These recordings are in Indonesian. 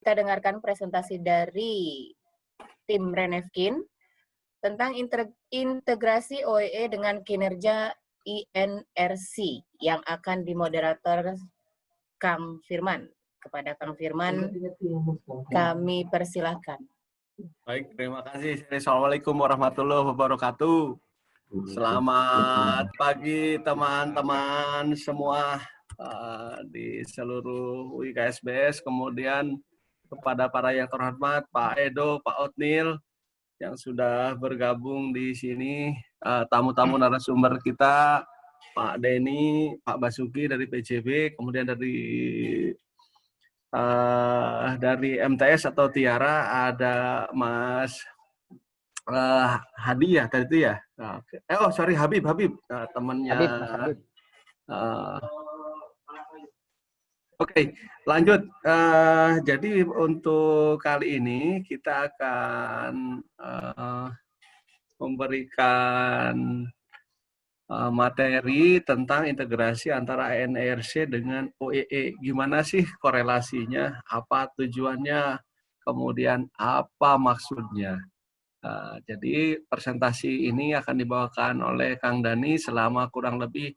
kita dengarkan presentasi dari tim Renefkin tentang integrasi OEE dengan kinerja INRC yang akan dimoderator Kang Firman. Kepada Kang Firman, kami persilahkan. Baik, terima kasih. Assalamualaikum warahmatullahi wabarakatuh. Selamat pagi teman-teman semua di seluruh UIKSBS, kemudian kepada para yang terhormat Pak Edo, Pak Otnil yang sudah bergabung di sini, tamu-tamu narasumber kita, Pak Denny, Pak Basuki dari PJB, kemudian dari MTS atau Tiara ada Mas Hadi ya tadi itu ya. Sorry Habib, temannya. Habib, Mas Habib. Oke, lanjut. Jadi untuk kali ini kita akan memberikan materi tentang integrasi antara INRC dengan OEE. Gimana sih korelasinya? Apa tujuannya? Kemudian apa maksudnya? Jadi presentasi ini akan dibawakan oleh Kang Dani selama kurang lebih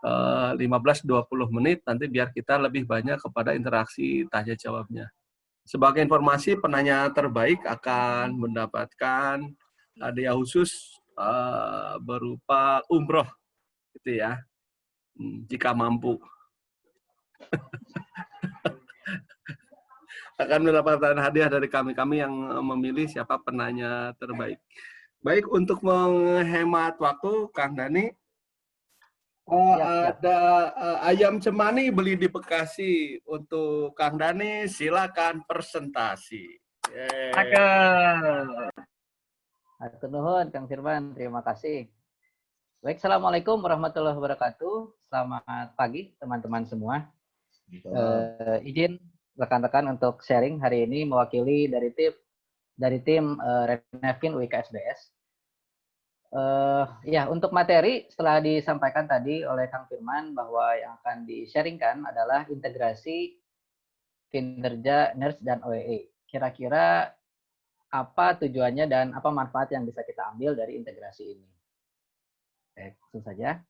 15-20 menit, nanti biar kita lebih banyak kepada interaksi tanya jawabnya. Sebagai informasi, penanya terbaik akan mendapatkan hadiah khusus berupa umroh, gitu ya, jika mampu. Akan mendapatkan hadiah dari kami yang memilih siapa penanya terbaik. Baik, untuk menghemat waktu, Kang Dani, ada ayam cemani beli di Bekasi. Untuk Kang Dani, silakan presentasi. Hatur nuhun, Kang Firman, terima kasih. Baik, Assalamualaikum warahmatullahi wabarakatuh. Selamat pagi, teman-teman semua. Izin rekan-rekan untuk sharing hari ini mewakili dari tim Renefkin UIKSBS. Ya, untuk materi setelah disampaikan tadi oleh Kang Firman bahwa yang akan di-sharingkan adalah integrasi kinerja NERS dan OEE. Kira-kira apa tujuannya dan apa manfaat yang bisa kita ambil dari integrasi ini? Baik, langsung saja.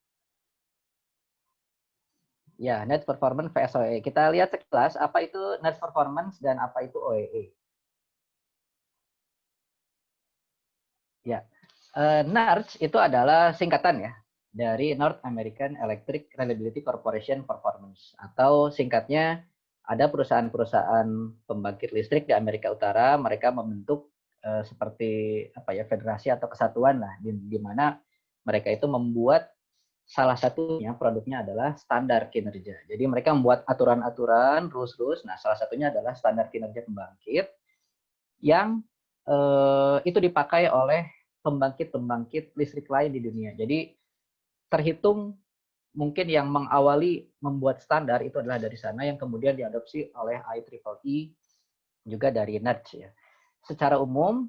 Ya, Net Performance vs OEE. Kita lihat sekilas apa itu Net Performance dan apa itu OEE. Ya, NARS itu adalah singkatan ya dari North American Electric Reliability Corporation Performance, atau singkatnya ada perusahaan-perusahaan pembangkit listrik di Amerika Utara, mereka membentuk seperti apa ya, federasi atau kesatuan lah, di mana mereka itu membuat salah satunya produknya adalah standar kinerja. Jadi mereka membuat aturan-aturan, rules. Nah, salah satunya adalah standar kinerja pembangkit yang itu dipakai oleh pembangkit-pembangkit listrik lain di dunia. Jadi terhitung mungkin yang mengawali membuat standar itu adalah dari sana, yang kemudian diadopsi oleh IEEE juga dari NERC ya. Secara umum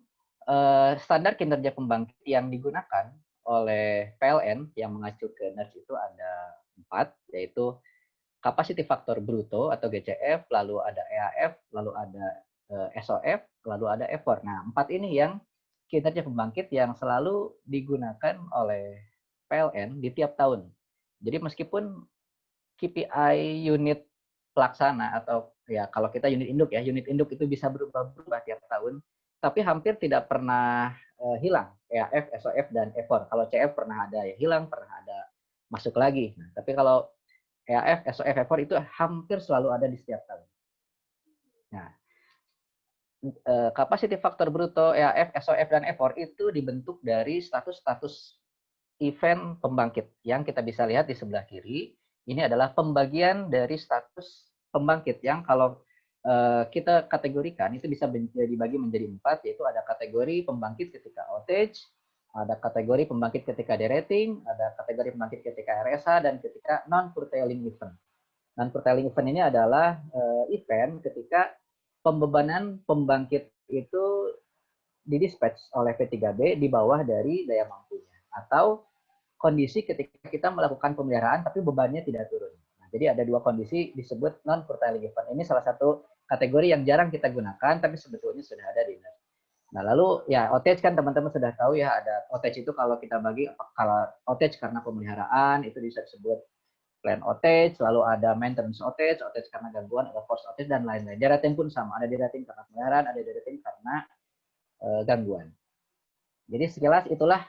standar kinerja pembangkit yang digunakan oleh PLN yang mengacu ke NERC itu ada 4, yaitu Capacity Factor Bruto atau GCF, lalu ada EAF, lalu ada SOF, lalu ada effort. Nah, 4 ini yang kinerja pembangkit yang selalu digunakan oleh PLN di tiap tahun. Jadi meskipun KPI unit pelaksana atau ya kalau kita unit induk itu bisa berubah-ubah tiap tahun, tapi hampir tidak pernah hilang. EAF, SOF, dan effort. Kalau CF pernah ada ya hilang, pernah ada masuk lagi. Nah, tapi kalau EAF, SOF, effort itu hampir selalu ada di setiap tahun. Nah, Capacity Factor Bruto, EAF, SOF, dan effort itu dibentuk dari status-status event pembangkit yang kita bisa lihat di sebelah kiri. Ini adalah pembagian dari status pembangkit yang kalau kita kategorikan itu bisa dibagi menjadi 4, yaitu ada kategori pembangkit ketika outage, ada kategori pembangkit ketika derating, ada kategori pembangkit ketika RSA, dan ketika non-curtailing event. Non-curtailing event ini adalah event ketika pembebanan pembangkit itu didispatch oleh P3B di bawah dari daya mampunya, atau kondisi ketika kita melakukan pemeliharaan tapi bebannya tidak turun. Nah, jadi ada 2 kondisi disebut non-curtailing event. Ini salah satu kategori yang jarang kita gunakan, tapi sebetulnya sudah ada di NERC. Nah, lalu ya outage kan teman-teman sudah tahu ya, ada outage itu kalau kita bagi, kalau outage karena pemeliharaan itu bisa disebut plan outage, lalu ada maintenance outage, outage karena gangguan, ada force outage, dan lain-lain. Derating pun sama, ada derating karena pemeliharaan, ada derating karena gangguan. Jadi sekilas itulah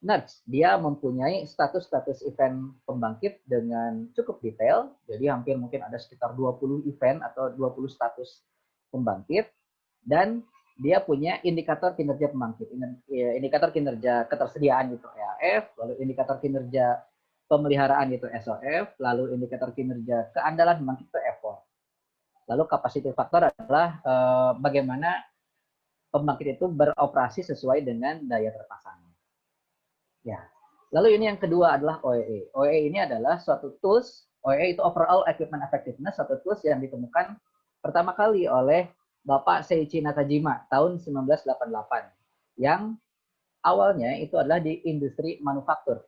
NERC. Dia mempunyai status-status event pembangkit dengan cukup detail, jadi hampir mungkin ada sekitar 20 event atau 20 status pembangkit, dan dia punya indikator kinerja pembangkit, indikator kinerja ketersediaan itu EAF, lalu indikator kinerja pemeliharaan itu SOF, lalu indikator kinerja keandalan pembangkit itu F4. Lalu capacity factor adalah bagaimana pembangkit itu beroperasi sesuai dengan daya terpasang. Ya. Lalu ini yang kedua adalah OEE. OEE ini adalah suatu tools, OEE itu Overall Equipment Effectiveness, suatu tools yang ditemukan pertama kali oleh Bapak Seiichi Nakajima tahun 1988, yang awalnya itu adalah di industri manufaktur.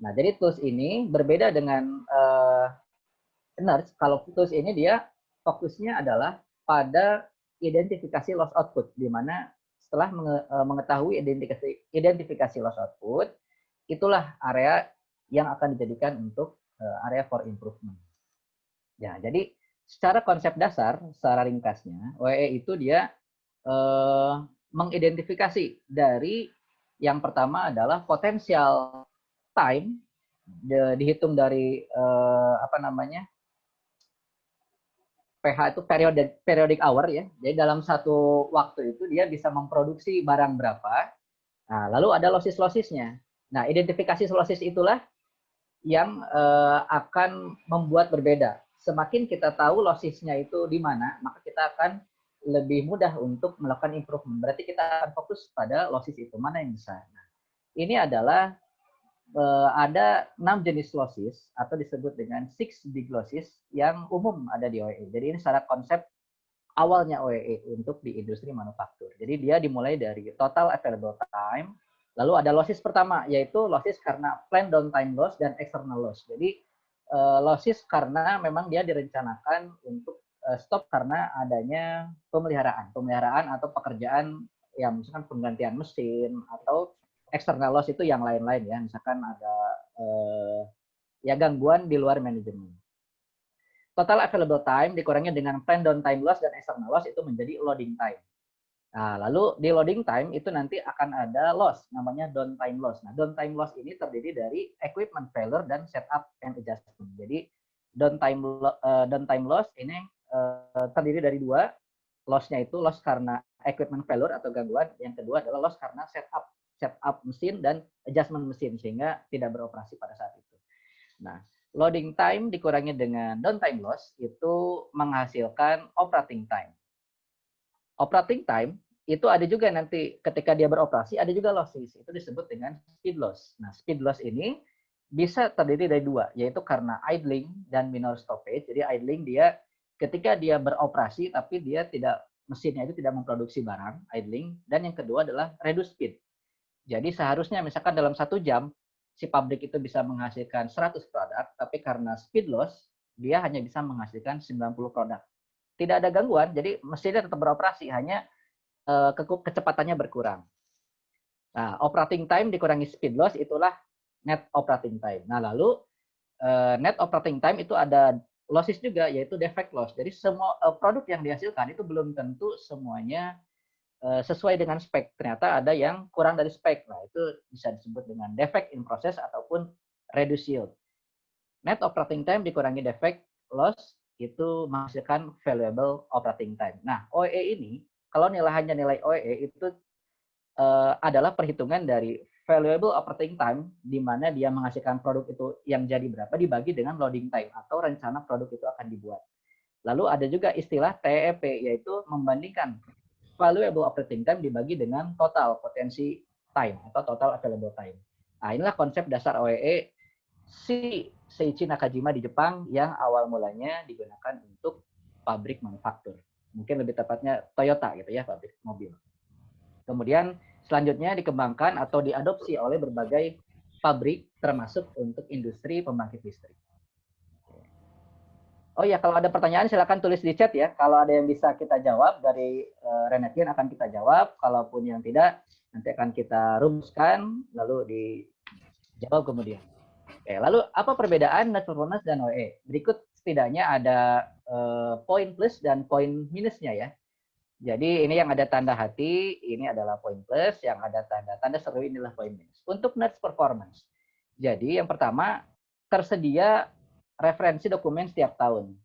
Nah, jadi tools ini berbeda dengan NERC. Kalau tools ini dia fokusnya adalah pada identifikasi loss output, di mana setelah mengetahui identifikasi loss output, itulah area yang akan dijadikan untuk area for improvement. Ya, jadi secara konsep dasar, secara ringkasnya, OEE itu dia mengidentifikasi dari yang pertama adalah potensial time, dihitung dari PH itu periodic hour ya. Jadi dalam satu waktu itu dia bisa memproduksi barang berapa. Nah, lalu ada losses-lossesnya. Nah, identifikasi losses itulah yang akan membuat berbeda. Semakin kita tahu lossesnya itu di mana, maka kita akan lebih mudah untuk melakukan improvement. Berarti kita akan fokus pada losses itu, mana yang besar. Nah, ini adalah ada 6 jenis losses atau disebut dengan 6 big losses yang umum ada di OEE. Jadi ini secara konsep awalnya OEE untuk di industri manufaktur. Jadi dia dimulai dari total available time. Lalu ada losses pertama, yaitu losses karena planned downtime loss dan external loss. Jadi losses karena memang dia direncanakan untuk stop karena adanya pemeliharaan atau pekerjaan yang misalkan penggantian mesin, atau external loss itu yang lain-lain ya, misalkan ada ya gangguan di luar manajemen. Total available time dikurangi dengan planned downtime loss dan external loss itu menjadi loading time. Nah, lalu di loading time itu nanti akan ada loss, namanya downtime loss. Nah, downtime loss ini terdiri dari equipment failure dan setup and adjustment. Jadi downtime loss ini terdiri dari dua. Loss-nya itu loss karena equipment failure atau gangguan. Yang kedua adalah loss karena setup mesin dan adjustment mesin sehingga tidak beroperasi pada saat itu. Nah, loading time dikurangi dengan downtime loss itu menghasilkan operating time. Operating time itu ada juga nanti ketika dia beroperasi, ada juga losses. Itu disebut dengan speed loss. Nah, speed loss ini bisa terdiri dari dua, yaitu karena idling dan minor stoppage. Jadi idling dia ketika dia beroperasi tapi dia tidak, mesinnya itu tidak memproduksi barang, idling. Dan yang kedua adalah reduce speed. Jadi seharusnya misalkan dalam 1 jam si pabrik itu bisa menghasilkan 100 produk, tapi karena speed loss dia hanya bisa menghasilkan 90 produk. Tidak ada gangguan, jadi mesinnya tetap beroperasi, hanya kecepatannya berkurang. Nah, operating time dikurangi speed loss itulah net operating time. Nah, lalu net operating time itu ada losses juga, yaitu defect loss. Jadi semua produk yang dihasilkan itu belum tentu semuanya sesuai dengan spek. Ternyata ada yang kurang dari spek. Nah, itu bisa disebut dengan defect in process ataupun reduced yield. Net operating time dikurangi defect loss itu menghasilkan valuable operating time. Nah, OEE ini, kalau hanya nilai OEE itu adalah perhitungan dari valuable operating time, di mana dia menghasilkan produk itu yang jadi berapa dibagi dengan loading time atau rencana produk itu akan dibuat. Lalu ada juga istilah TEP, yaitu membandingkan valuable operating time dibagi dengan total potensi time atau total available time. Nah, inilah konsep dasar OEE si Seiichi Nakajima di Jepang yang awal mulanya digunakan untuk pabrik manufaktur. Mungkin lebih tepatnya Toyota gitu ya, pabrik mobil. Kemudian selanjutnya dikembangkan atau diadopsi oleh berbagai pabrik termasuk untuk industri pembangkit listrik. Oh ya, kalau ada pertanyaan silakan tulis di chat ya. Kalau ada yang bisa kita jawab dari Renefkin akan kita jawab. Kalaupun yang tidak, nanti akan kita rumuskan lalu dijawab kemudian. Oke, lalu apa perbedaan net performance dan OEE? Berikut setidaknya ada poin plus dan poin minusnya ya. Jadi ini yang ada tanda hati, ini adalah poin plus, yang ada tanda seru inilah poin minus. Untuk net performance. Jadi yang pertama, tersedia referensi dokumen setiap tahun.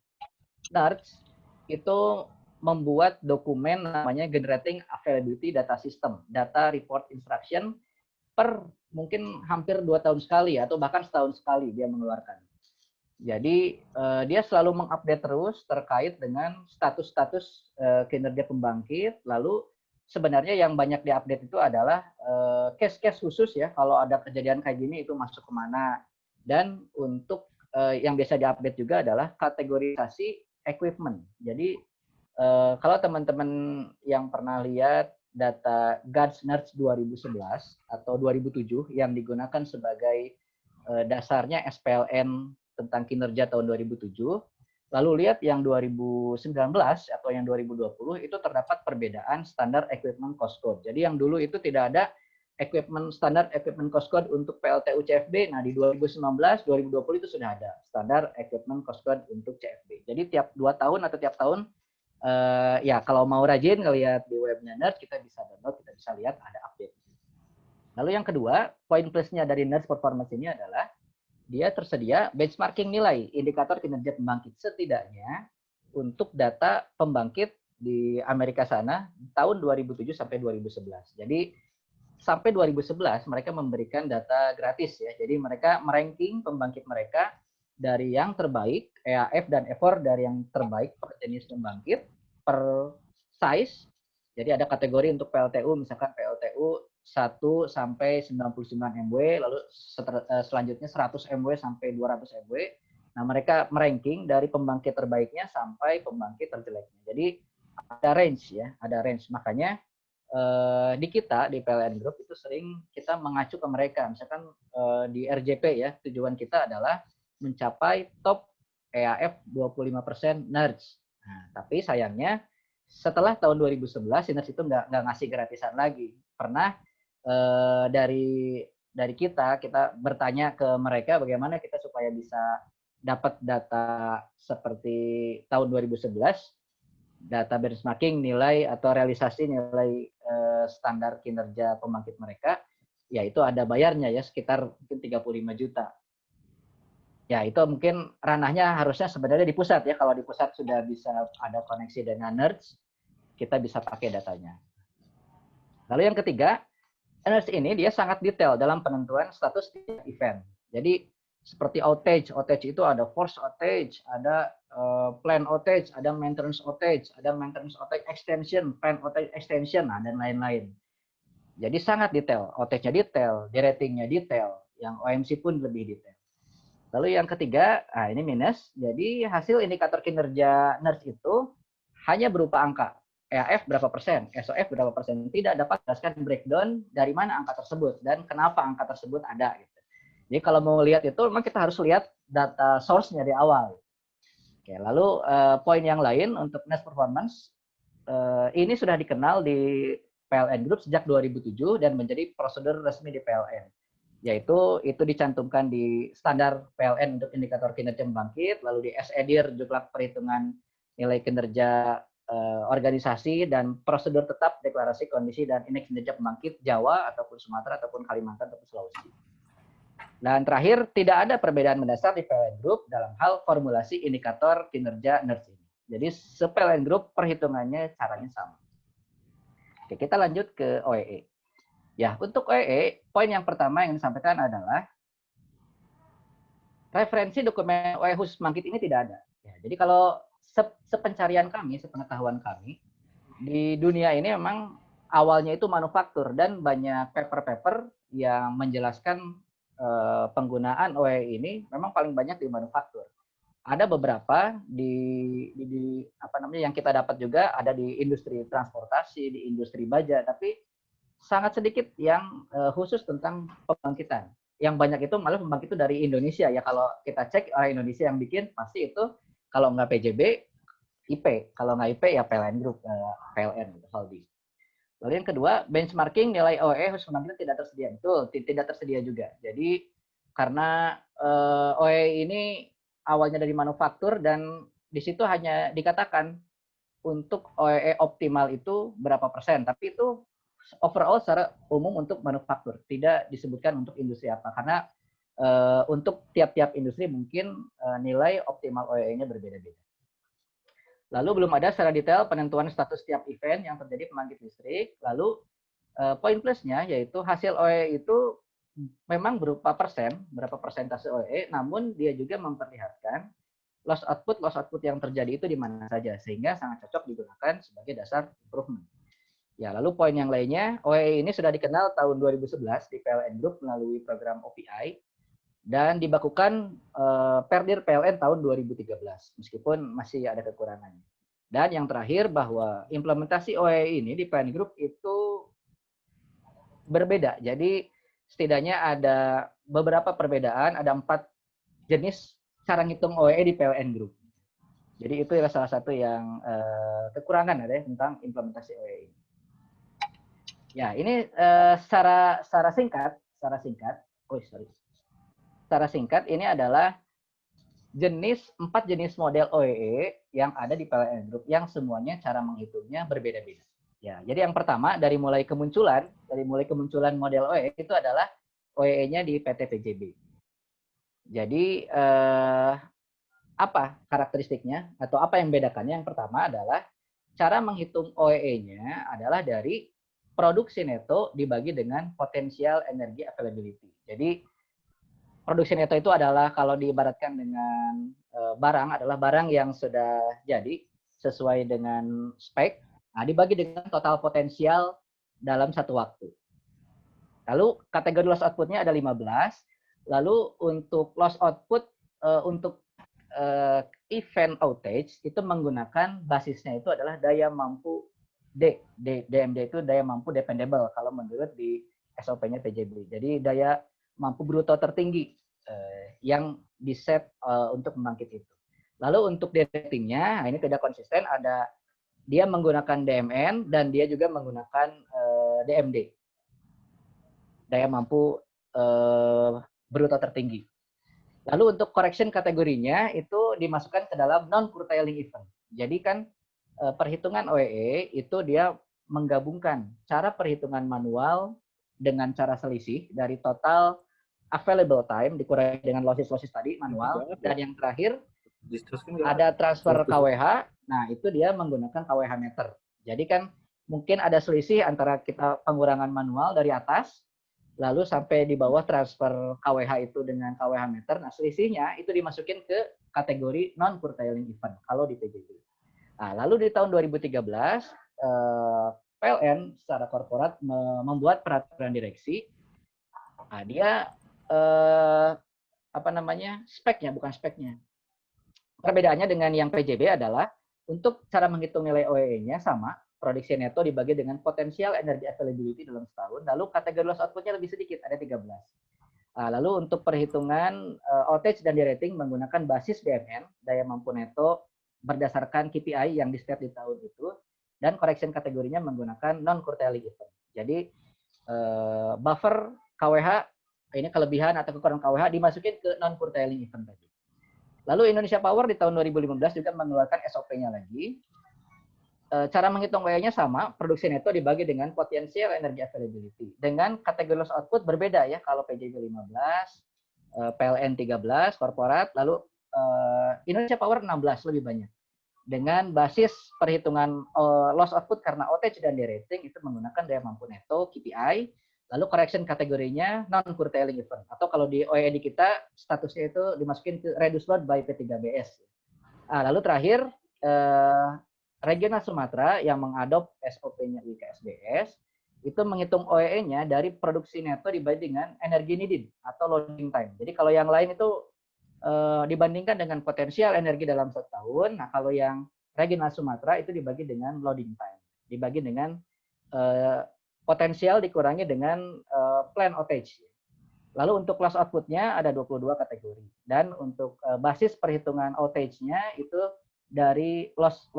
NERC itu membuat dokumen namanya Generating Availability Data System, Data Report Instruction, per mungkin hampir 2 tahun sekali atau bahkan setahun sekali dia mengeluarkan. Jadi dia selalu mengupdate terus terkait dengan status-status kinerja pembangkit. Lalu sebenarnya yang banyak diupdate itu adalah case-case khusus ya, kalau ada kejadian kayak gini itu masuk kemana. Dan untuk yang biasa diupdate juga adalah kategorisasi equipment. Jadi kalau teman-teman yang pernah lihat data GADS NERC 2011 atau 2007 yang digunakan sebagai dasarnya SPLN tentang kinerja tahun 2007, lalu lihat yang 2019 atau yang 2020 itu terdapat perbedaan standar equipment cost code. Jadi yang dulu itu tidak ada standar equipment cost code untuk PLTU CFB. Nah, di 2019, 2020 itu sudah ada standar equipment cost code untuk CFB. Jadi tiap 2 tahun atau tiap tahun ya kalau mau rajin ngelihat di webnya NERC, kita bisa download, kita bisa lihat ada update. Lalu yang kedua, poin plusnya dari NERC performance ini adalah dia tersedia benchmarking nilai indikator kinerja pembangkit setidaknya untuk data pembangkit di Amerika sana tahun 2007 sampai 2011. Jadi sampai 2011 mereka memberikan data gratis ya. Jadi mereka meranking pembangkit mereka dari yang terbaik, EAF dan EFOR dari yang terbaik per jenis pembangkit, per size. Jadi ada kategori untuk PLTU, misalkan PLTU 1 sampai 99 MW, lalu selanjutnya 100 MW sampai 200 MW. Nah, mereka meranking dari pembangkit terbaiknya sampai pembangkit terjeleknya. Jadi ada range ya, ada range. Makanya di kita di PLN Group itu sering kita mengacu ke mereka. Misalkan di RJP ya, tujuan kita adalah mencapai top EAF 25% NERC. Nah, tapi sayangnya setelah tahun 2011 NERC itu nggak ngasih gratisan lagi. Pernah dari kita bertanya ke mereka bagaimana kita supaya bisa dapat data seperti tahun 2011, data benchmarking nilai atau realisasi nilai standar kinerja pembangkit mereka, yaitu ada bayarnya ya sekitar mungkin 35 juta. Ya itu mungkin ranahnya harusnya sebenarnya di pusat ya, kalau di pusat sudah bisa ada koneksi dengan NERC, kita bisa pakai datanya. Lalu yang ketiga, NERC ini dia sangat detail dalam penentuan status event. Jadi seperti outage itu ada force outage, ada plan outage, ada maintenance outage extension, plan outage extension, nah, dan lain-lain. Jadi sangat detail, outage-nya detail, deratingnya detail, yang OMC pun lebih detail. Lalu yang ketiga, nah ini minus, jadi hasil indikator kinerja NERC itu hanya berupa angka. EAF berapa persen, SOF berapa persen, tidak dapat jelaskan breakdown dari mana angka tersebut dan kenapa angka tersebut ada. Gitu. Jadi kalau mau lihat itu, memang kita harus lihat data source-nya di awal. Oke, lalu poin yang lain untuk NERC performance, ini sudah dikenal di PLN Group sejak 2007 dan menjadi prosedur resmi di PLN. Yaitu itu dicantumkan di standar PLN untuk indikator kinerja pembangkit, lalu di SEDIR jumlah perhitungan nilai kinerja organisasi, dan prosedur tetap deklarasi kondisi dan indeks kinerja pembangkit Jawa ataupun Sumatera ataupun Kalimantan ataupun Sulawesi. Dan terakhir, tidak ada perbedaan mendasar di PLN Group dalam hal formulasi indikator kinerja NERC ini. Jadi PLN Group perhitungannya caranya sama. Oke, kita lanjut ke OEE. Ya, untuk OEE, poin yang pertama yang disampaikan adalah referensi dokumen OEE khusus pembangkit ini tidak ada. Ya, jadi kalau sepencarian kami, sepengetahuan kami, di dunia ini memang awalnya itu manufaktur dan banyak paper-paper yang menjelaskan penggunaan OEE ini memang paling banyak di manufaktur. Ada beberapa di apa namanya yang kita dapat juga ada di industri transportasi, di industri baja, tapi sangat sedikit yang khusus tentang pembangkitan. Yang banyak itu malah pembangkit itu dari Indonesia ya, kalau kita cek orang Indonesia yang bikin pasti itu Kalau nggak PJB, IP. Kalau nggak IP ya PLN Group, PLN gitu, holding. Lalu yang kedua, benchmarking nilai OEE khusus penampilan tidak tersedia. Betul, tidak tersedia juga. Jadi karena OEE ini awalnya dari manufaktur dan di situ hanya dikatakan untuk OEE optimal itu berapa persen, tapi itu overall secara umum untuk manufaktur, tidak disebutkan untuk industri apa, karena untuk tiap-tiap industri mungkin nilai optimal OEE-nya berbeda-beda. Lalu belum ada secara detail penentuan status setiap event yang terjadi pembangkit listrik. Lalu poin plusnya yaitu hasil OEE itu memang berupa persen, berapa persentase OEE, namun dia juga memperlihatkan loss output yang terjadi itu di mana saja, sehingga sangat cocok digunakan sebagai dasar improvement. Ya, lalu poin yang lainnya, OEE ini sudah dikenal tahun 2011 di PLN Group melalui program OPI dan dibakukan Perdir PLN tahun 2013, meskipun masih ada kekurangannya. Dan yang terakhir bahwa implementasi OEE ini di PLN Group itu berbeda. Jadi setidaknya ada beberapa perbedaan, ada 4 jenis cara ngitung OEE di PLN Group. Jadi itu adalah salah satu yang kekurangan ada ya, tentang implementasi OEE. Ya, ini secara singkat, secara singkat ini adalah 4 jenis model OEE yang ada di PLN Group yang semuanya cara menghitungnya berbeda-beda. Ya, jadi yang pertama dari mulai kemunculan model OEE itu adalah OEE-nya di PT PJB. Jadi apa karakteristiknya atau apa yang membedakannya? Yang pertama adalah cara menghitung OEE-nya adalah dari produksi neto dibagi dengan potensial energi availability. Jadi produksi neto itu adalah kalau diibaratkan dengan barang adalah barang yang sudah jadi sesuai dengan spek, nah, dibagi dengan total potensial dalam satu waktu. Lalu kategori loss output-nya ada 15. Lalu untuk loss output untuk event outage itu menggunakan basisnya itu adalah daya mampu DMD itu daya mampu dependable kalau menurut di SOP-nya PJB. Jadi daya mampu bruto tertinggi yang diset untuk membangkit itu. Lalu untuk ratingnya, ini tidak konsisten, ada dia menggunakan DMN dan dia juga menggunakan DMD, daya mampu bruto tertinggi. Lalu untuk correction kategorinya itu dimasukkan ke dalam non-curtailing event. Jadi kan perhitungan OEE itu dia menggabungkan cara perhitungan manual dengan cara selisih dari total available time dikurangi dengan losses tadi manual, dan yang terakhir ada transfer KWH. Nah, itu dia menggunakan KWH meter. Jadi kan mungkin ada selisih antara kita pengurangan manual dari atas lalu sampai di bawah transfer KWH itu dengan KWH meter. Nah, selisihnya itu dimasukin ke kategori non-curtailing event kalau di PJB. Nah, lalu di tahun 2013 PLN secara korporat membuat peraturan direksi. Nah, dia speknya. Perbedaannya dengan yang PJB adalah untuk cara menghitung nilai OEE-nya sama, produksi neto dibagi dengan potensial energi availability dalam setahun, lalu kategori loss output-nya lebih sedikit, ada 13. Nah, lalu untuk perhitungan outage dan derating menggunakan basis DMN, daya mampu neto berdasarkan KPI yang di-set di tahun itu, dan correction kategorinya menggunakan non-curtailing event. Jadi buffer KWH, ini kelebihan atau kekurangan KWH dimasukin ke non-curtailing event tadi. Lalu Indonesia Power di tahun 2015 juga mengeluarkan SOP-nya lagi. Cara menghitung OEE-nya sama, produksi neto dibagi dengan potensial energi availability. Dengan kategori loss output berbeda ya, kalau PJB 15, PLN 13, korporat, lalu Indonesia Power 16, lebih banyak. Dengan basis perhitungan loss output karena outage dan derating itu menggunakan daya mampu neto, KPI, lalu correction kategorinya non-curtailing event. Atau kalau di OEE di kita, statusnya itu dimasukin ke reduce load by P3BS. Lalu terakhir, Regional Sumatera yang mengadop SOP-nya IKSBS itu menghitung OEE-nya dari produksi neto dibanding dengan energi needed atau loading time. Jadi kalau yang lain itu dibandingkan dengan potensial energi dalam setahun, nah kalau yang Regional Sumatera itu dibagi dengan loading time, dibagi dengan potensial dikurangi dengan plan outage. Lalu untuk loss output-nya ada 22 kategori. Dan untuk basis perhitungan outage-nya itu dari loss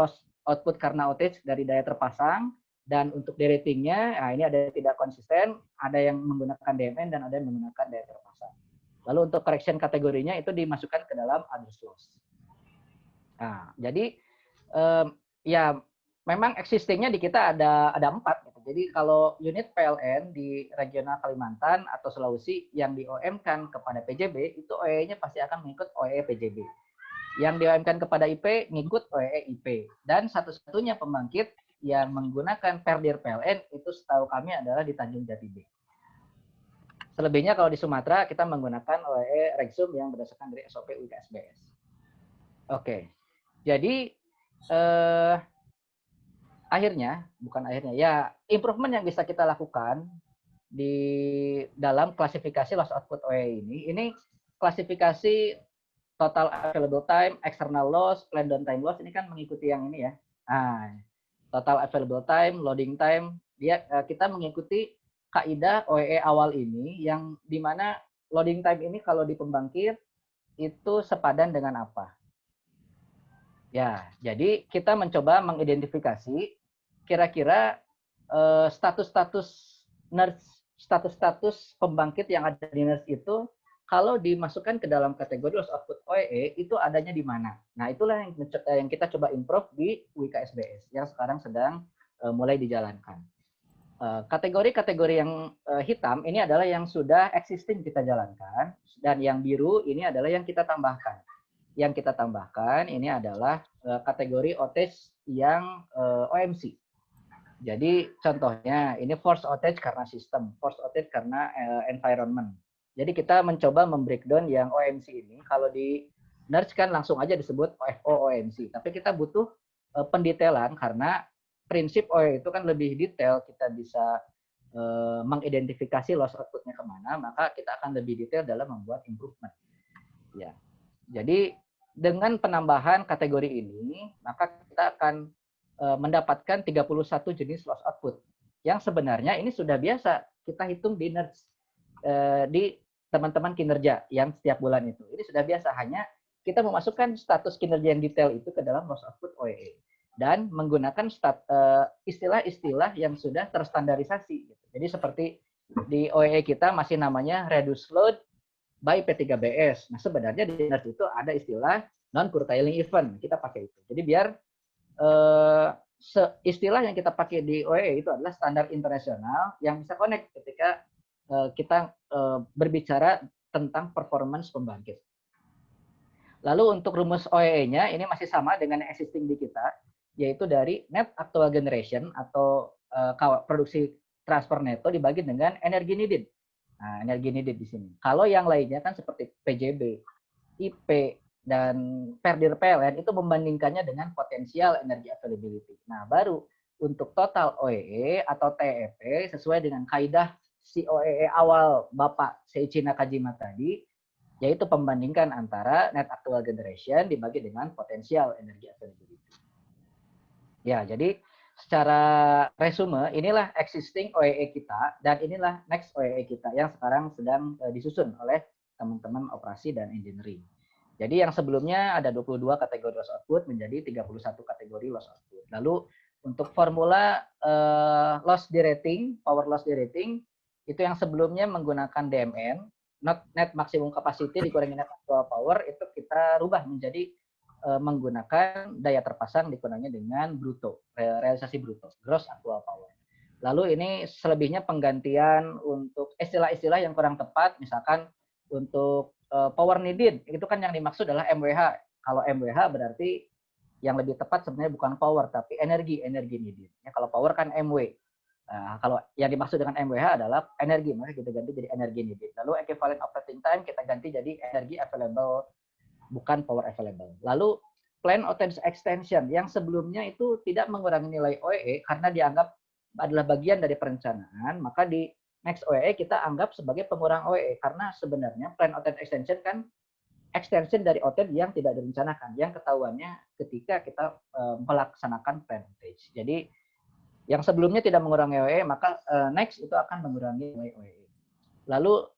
output karena outage dari daya terpasang, dan untuk deratingnya, nah ini ada yang tidak konsisten, ada yang menggunakan DMN dan ada yang menggunakan daya terpasang. Lalu untuk correction kategorinya itu dimasukkan ke dalam others loss. Nah, jadi ya memang existingnya di kita ada 4 gitu. Jadi kalau unit PLN di regional Kalimantan atau Sulawesi yang di-OM-kan kepada PJB itu OEE-nya pasti akan mengikut OEE PJB. Yang di-OM-kan kepada IP ngikut OEE IP. Dan satu-satunya pembangkit yang menggunakan perdir PLN itu setahu kami adalah di Tanjung Jati B. Selebihnya kalau di Sumatera kita menggunakan OEE Regsum yang berdasarkan dari SOP UKSBS. Oke. Jadi improvement yang bisa kita lakukan di dalam klasifikasi loss output OEE ini klasifikasi total available time, external loss, planned downtime loss ini kan mengikuti yang ini ya. Nah, total available time, loading time, kita mengikuti kaidah OEE awal ini yang dimana loading time ini kalau di pembangkit itu sepadan dengan apa? Ya, jadi kita mencoba mengidentifikasi kira-kira status-status pembangkit yang ada di NERS itu kalau dimasukkan ke dalam kategori loss output OEE itu adanya di mana. Nah, itulah yang kita coba improve di WKSBS yang sekarang sedang mulai dijalankan. Kategori-kategori yang hitam ini adalah yang sudah existing kita jalankan, dan yang biru ini adalah yang kita tambahkan. Yang kita tambahkan ini adalah kategori outage yang OMC. Jadi contohnya ini force outage karena sistem, force outage karena environment. Jadi kita mencoba membreakdown yang OMC ini. Kalau di NERS kan langsung aja disebut OFO OMC. Tapi kita butuh pendetailan karena prinsip OE itu kan lebih detail. Kita bisa mengidentifikasi loss output-nya kemana, maka kita akan lebih detail dalam membuat improvement. Ya. Jadi dengan penambahan kategori ini, maka kita akan mendapatkan 31 jenis loss output. Yang sebenarnya ini sudah biasa kita hitung di NERS, di teman-teman kinerja yang setiap bulan itu. Ini sudah biasa, hanya kita memasukkan status kinerja yang detail itu ke dalam loss output OEE. Dan menggunakan istilah-istilah yang sudah terstandarisasi. Jadi seperti di OEE kita masih namanya reduce load by P3BS. Nah, sebenarnya di NERS itu ada istilah non-curtailing event. Kita pakai itu. Jadi biar istilah yang kita pakai di OEE itu adalah standar internasional yang bisa connect ketika kita berbicara tentang performance pembangkit. Lalu untuk rumus OEE-nya ini masih sama dengan yang existing di kita, yaitu dari net actual generation atau produksi transfer neto dibagi dengan energi needed. Nah, energi needed di sini. Kalau yang lainnya kan seperti PJB, IP, dan perdir PLN itu membandingkannya dengan potensial energi availability. Nah, baru untuk total OEE atau TEP sesuai dengan kaidah si OEE awal Bapak Seiichi Nakajima tadi, yaitu pembandingkan antara net actual generation dibagi dengan potensial energi availability. Ya, jadi secara resume inilah existing OEE kita dan inilah next OEE kita yang sekarang sedang disusun oleh teman-teman operasi dan engineering. Jadi yang sebelumnya ada 22 kategori loss output menjadi 31 kategori loss output. Lalu untuk formula loss derating, power loss derating itu yang sebelumnya menggunakan DMN, net maximum capacity dikurangi net actual power, itu kita rubah menjadi menggunakan daya terpasang dikurangi dengan bruto, realisasi bruto, gross actual power. Lalu ini selebihnya penggantian untuk istilah-istilah yang kurang tepat, misalkan untuk power needed, itu kan yang dimaksud adalah MWH. Kalau MWH berarti yang lebih tepat sebenarnya bukan power, tapi energi needed. Ya, kalau power kan MW. Nah, kalau yang dimaksud dengan MWH adalah energi, maka kita ganti jadi energi needed. Lalu equivalent operating time kita ganti jadi energi available, bukan power available. Lalu plan outage extension yang sebelumnya itu tidak mengurangi nilai OEE karena dianggap adalah bagian dari perencanaan, maka di next OEE kita anggap sebagai pengurang OEE karena sebenarnya plan outage extension kan extension dari outage yang tidak direncanakan, yang ketahuannya ketika kita melaksanakan plan outage. Jadi yang sebelumnya tidak mengurangi OEE, maka next itu akan mengurangi nilai OEE. Lalu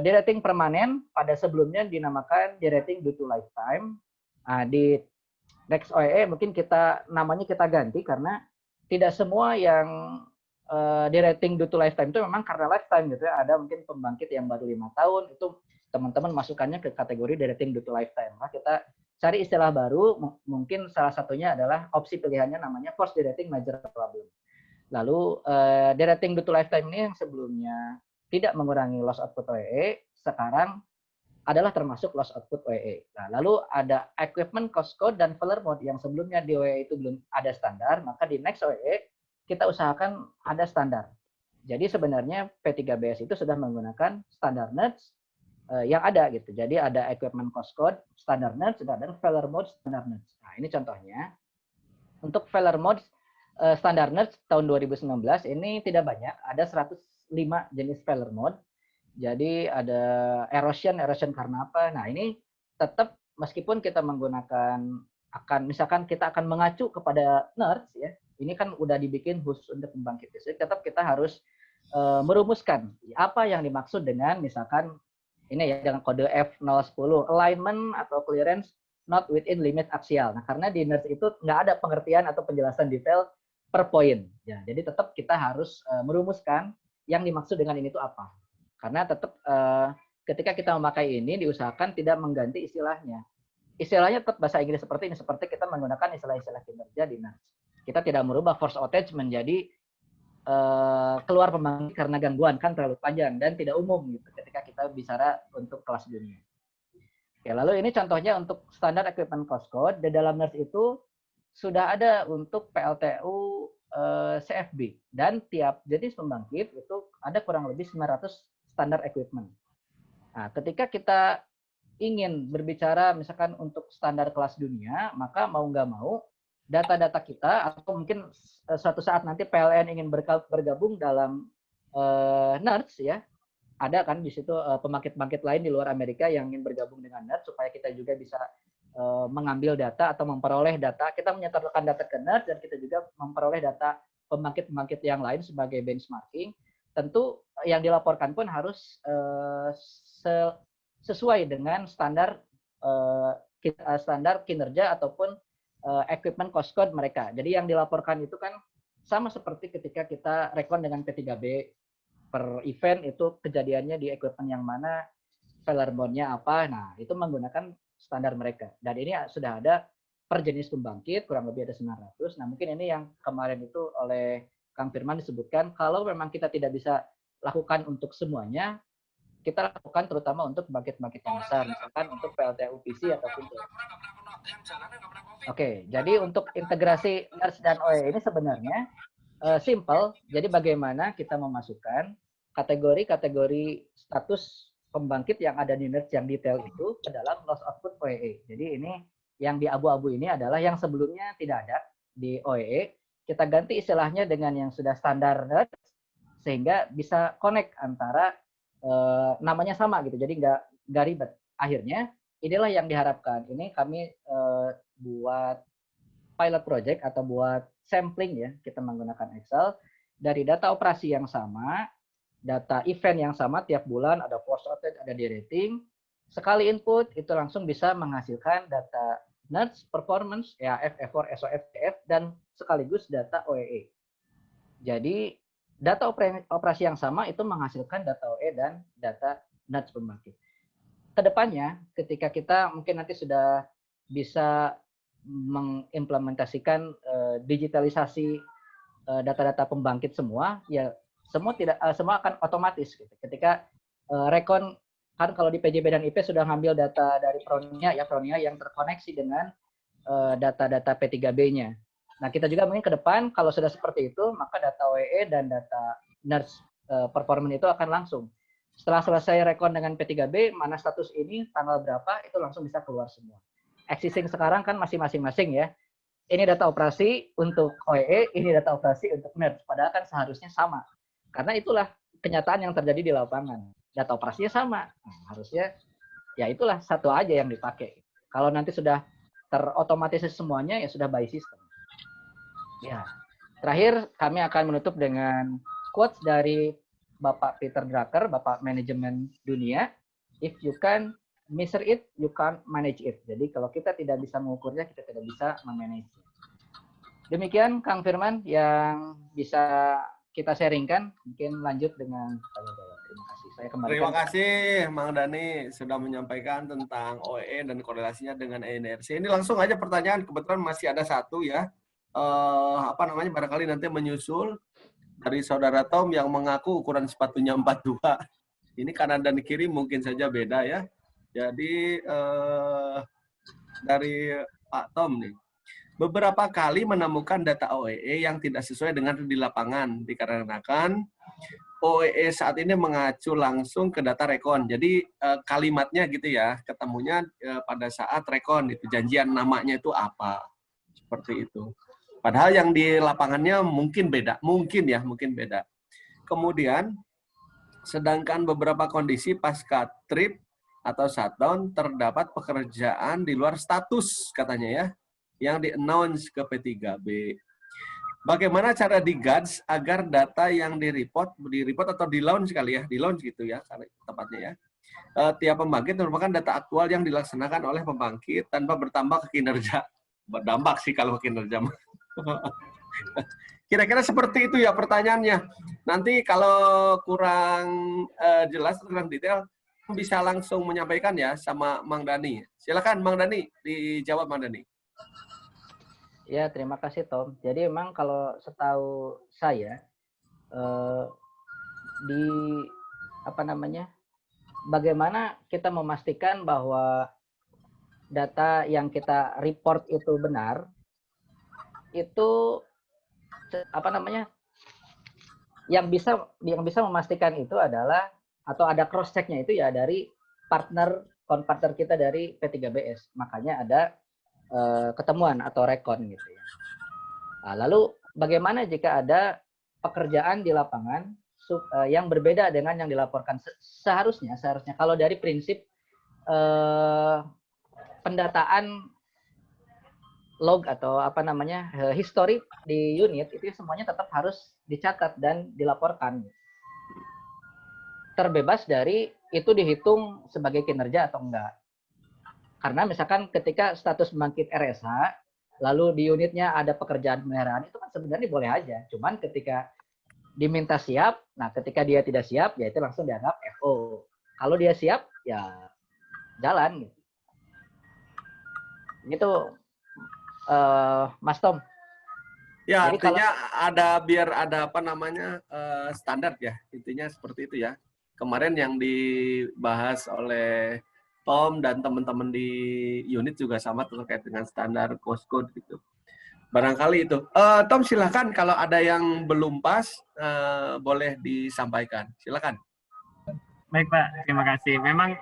derating permanen pada sebelumnya dinamakan derating due to lifetime. Nah, di next OEE mungkin namanya kita ganti karena tidak semua yang derating due to lifetime itu memang karena lifetime gitu ya. Ada mungkin pembangkit yang baru 5 tahun itu teman-teman masukkannya ke kategori derating due to lifetime. Nah, kita cari istilah baru, mungkin salah satunya adalah opsi pilihannya namanya forced derating major problem. Lalu derating due to lifetime ini yang sebelumnya tidak mengurangi loss output OEE, sekarang adalah termasuk loss output OEE. Nah, lalu ada equipment cost code dan failure mode yang sebelumnya di OEE itu belum ada standar, maka di next OEE kita usahakan ada standar. Jadi sebenarnya P3BS itu sudah menggunakan standar NERDS yang ada gitu. Jadi ada equipment cost code, standar NERDS, dan ada failure mode standar NERDS. Nah, ini contohnya. Untuk failure mode standar NERDS tahun 2019 ini tidak banyak, ada 105 jenis failure mode. Jadi ada erosion karena apa? Nah, ini tetap meskipun kita menggunakan misalkan kita akan mengacu kepada NERDS ya. Ini kan udah dibikin khusus untuk pembangkit listrik, tetap kita harus merumuskan apa yang dimaksud dengan misalkan ini ya dengan kode F010 alignment atau clearance not within limit aksial. Nah, karena di NERDS itu nggak ada pengertian atau penjelasan detail per poin. Ya, jadi tetap kita harus merumuskan yang dimaksud dengan ini itu apa. Karena tetap ketika kita memakai ini diusahakan tidak mengganti istilahnya. Istilahnya tetap bahasa Inggris seperti ini, seperti kita menggunakan istilah-istilah kinerja di NERDS. Kita tidak merubah force outage menjadi keluar pembangkit karena gangguan, kan terlalu panjang dan tidak umum gitu ketika kita bicara untuk kelas dunia. Oke, lalu ini contohnya untuk standar equipment cost code. Di dalam NERDS itu sudah ada untuk PLTU CFB dan tiap jenis pembangkit itu ada kurang lebih 900 standar equipment. Nah, ketika kita ingin berbicara misalkan untuk standar kelas dunia, maka mau nggak mau data-data kita atau mungkin suatu saat nanti PLN ingin bergabung dalam NERDS ya, ada kan di situ pembangkit-pembangkit lain di luar Amerika yang ingin bergabung dengan NERDS supaya kita juga bisa mengambil data atau memperoleh data. Kita menyetorkan data ke NERDS dan kita juga memperoleh data pembangkit-pembangkit yang lain sebagai benchmarking. Tentu yang dilaporkan pun harus sesuai dengan standar kinerja ataupun equipment cost code mereka. Jadi yang dilaporkan itu kan sama seperti ketika kita rekon dengan P3B per event itu kejadiannya di equipment yang mana, failure mode-nya apa. Nah, itu menggunakan standar mereka. Dan ini sudah ada per jenis pembangkit, kurang lebih ada 900. Nah, mungkin ini yang kemarin itu oleh Kang Firman disebutkan, kalau memang kita tidak bisa lakukan untuk semuanya, kita lakukan terutama untuk pembangkit-pembangkit yang besar, misalkan untuk PLTU PC ataupun Oke, jadi untuk integrasi NERDS dan OE ini sebenarnya simple. Jadi bagaimana kita memasukkan kategori-kategori status pembangkit yang ada di NERDS yang detail itu ke dalam loss output OEE. Jadi ini yang di abu-abu ini adalah yang sebelumnya tidak ada di OEE. Kita ganti istilahnya dengan yang sudah standar NERDS sehingga bisa connect antara namanya sama gitu. Jadi nggak ribet. Akhirnya inilah yang diharapkan. Ini kami buat pilot project atau buat sampling ya, kita menggunakan Excel dari data operasi yang sama, data event yang sama tiap bulan, ada force outage, ada derating. Sekali input itu langsung bisa menghasilkan data NERDS, performance, EAF, F4, SOF, TF, dan sekaligus data OEE. Jadi data operasi yang sama itu menghasilkan data OEE dan data NERDS pembangkit. Kedepannya, ketika kita mungkin nanti sudah bisa mengimplementasikan digitalisasi data-data pembangkit semua, ya semua akan otomatis. Gitu. Ketika rekon kan kalau di PJB dan IP sudah ngambil data dari Fronia yang terkoneksi dengan data-data P3B-nya. Nah, kita juga mungkin ke depan kalau sudah seperti itu, maka data OEE dan data NERDS performance itu akan langsung. Setelah selesai rekon dengan P3B, mana status ini, tanggal berapa, itu langsung bisa keluar semua. Existing sekarang kan masih masing-masing ya. Ini data operasi untuk OEE, ini data operasi untuk NERDS. Padahal kan seharusnya sama. Karena itulah kenyataan yang terjadi di lapangan. Data operasinya sama. Nah, harusnya ya itulah satu aja yang dipakai. Kalau nanti sudah terotomatisasi semuanya, ya sudah by system. Ya. Terakhir, kami akan menutup dengan quotes dari Bapak Peter Drucker, Bapak manajemen dunia, if you can measure it, you can't manage it. Jadi kalau kita tidak bisa mengukurnya, kita tidak bisa memanage. Demikian Kang Firman yang bisa kita sharingkan. Mungkin lanjut dengan tanya jawab. Terima kasih. Saya kembalikan. Terima kasih Mang Dani sudah menyampaikan tentang OEE dan korelasinya dengan ENRC. Ini langsung aja pertanyaan, kebetulan masih ada satu ya. Barangkali nanti menyusul dari saudara Tom yang mengaku ukuran sepatunya 42. Ini kanan dan kiri mungkin saja beda ya. Jadi dari Pak Tom nih. Beberapa kali menemukan data OEE yang tidak sesuai dengan di lapangan, dikarenakan OEE saat ini mengacu langsung ke data rekon. Jadi kalimatnya gitu ya, ketemunya pada saat rekon, itu janjian namanya itu apa. Seperti itu. Padahal yang di lapangannya mungkin beda, mungkin beda. Kemudian, sedangkan beberapa kondisi pasca trip atau shutdown terdapat pekerjaan di luar status katanya ya, yang di-announce ke P3B. Bagaimana cara di-guards agar data yang di-report atau di-launch kali ya, di-launch gitu ya, tepatnya ya. Tiap pembangkit merupakan data aktual yang dilaksanakan oleh pembangkit tanpa bertambah ke kinerja. Berdampak sih kalau kinerja. Kira-kira seperti itu ya pertanyaannya. Nanti kalau kurang jelas, kurang detail, bisa langsung menyampaikan ya sama Mang Dani. Silakan Mang Dani, dijawab Mang Dani. Ya, terima kasih Tom. Jadi memang kalau setahu saya bagaimana kita memastikan bahwa data yang kita report itu benar, itu yang bisa memastikan itu adalah, atau ada cross check-nya itu ya dari partner kita dari P3BS. Makanya ada ketemuan atau rekon gitu ya. Nah, lalu bagaimana jika ada pekerjaan di lapangan yang berbeda dengan yang dilaporkan? Seharusnya kalau dari prinsip pendataan log atau history di unit itu semuanya tetap harus dicatat dan dilaporkan. Terbebas dari itu dihitung sebagai kinerja atau enggak. Karena misalkan ketika status pembangkit RSH, lalu di unitnya ada pekerjaan pemeliharaan, itu kan sebenarnya boleh aja. Cuman ketika diminta siap, nah ketika dia tidak siap, ya itu langsung dianggap FO. Kalau dia siap, ya jalan. Gitu, Mas Tom. Ya, jadi artinya biar ada standar ya. Intinya seperti itu ya. Kemarin yang dibahas oleh Tom dan teman-teman di unit juga sama terkait dengan standar cost code gitu. Barangkali itu. Tom silakan kalau ada yang belum pas boleh disampaikan. Silakan. Baik Pak, terima kasih. Memang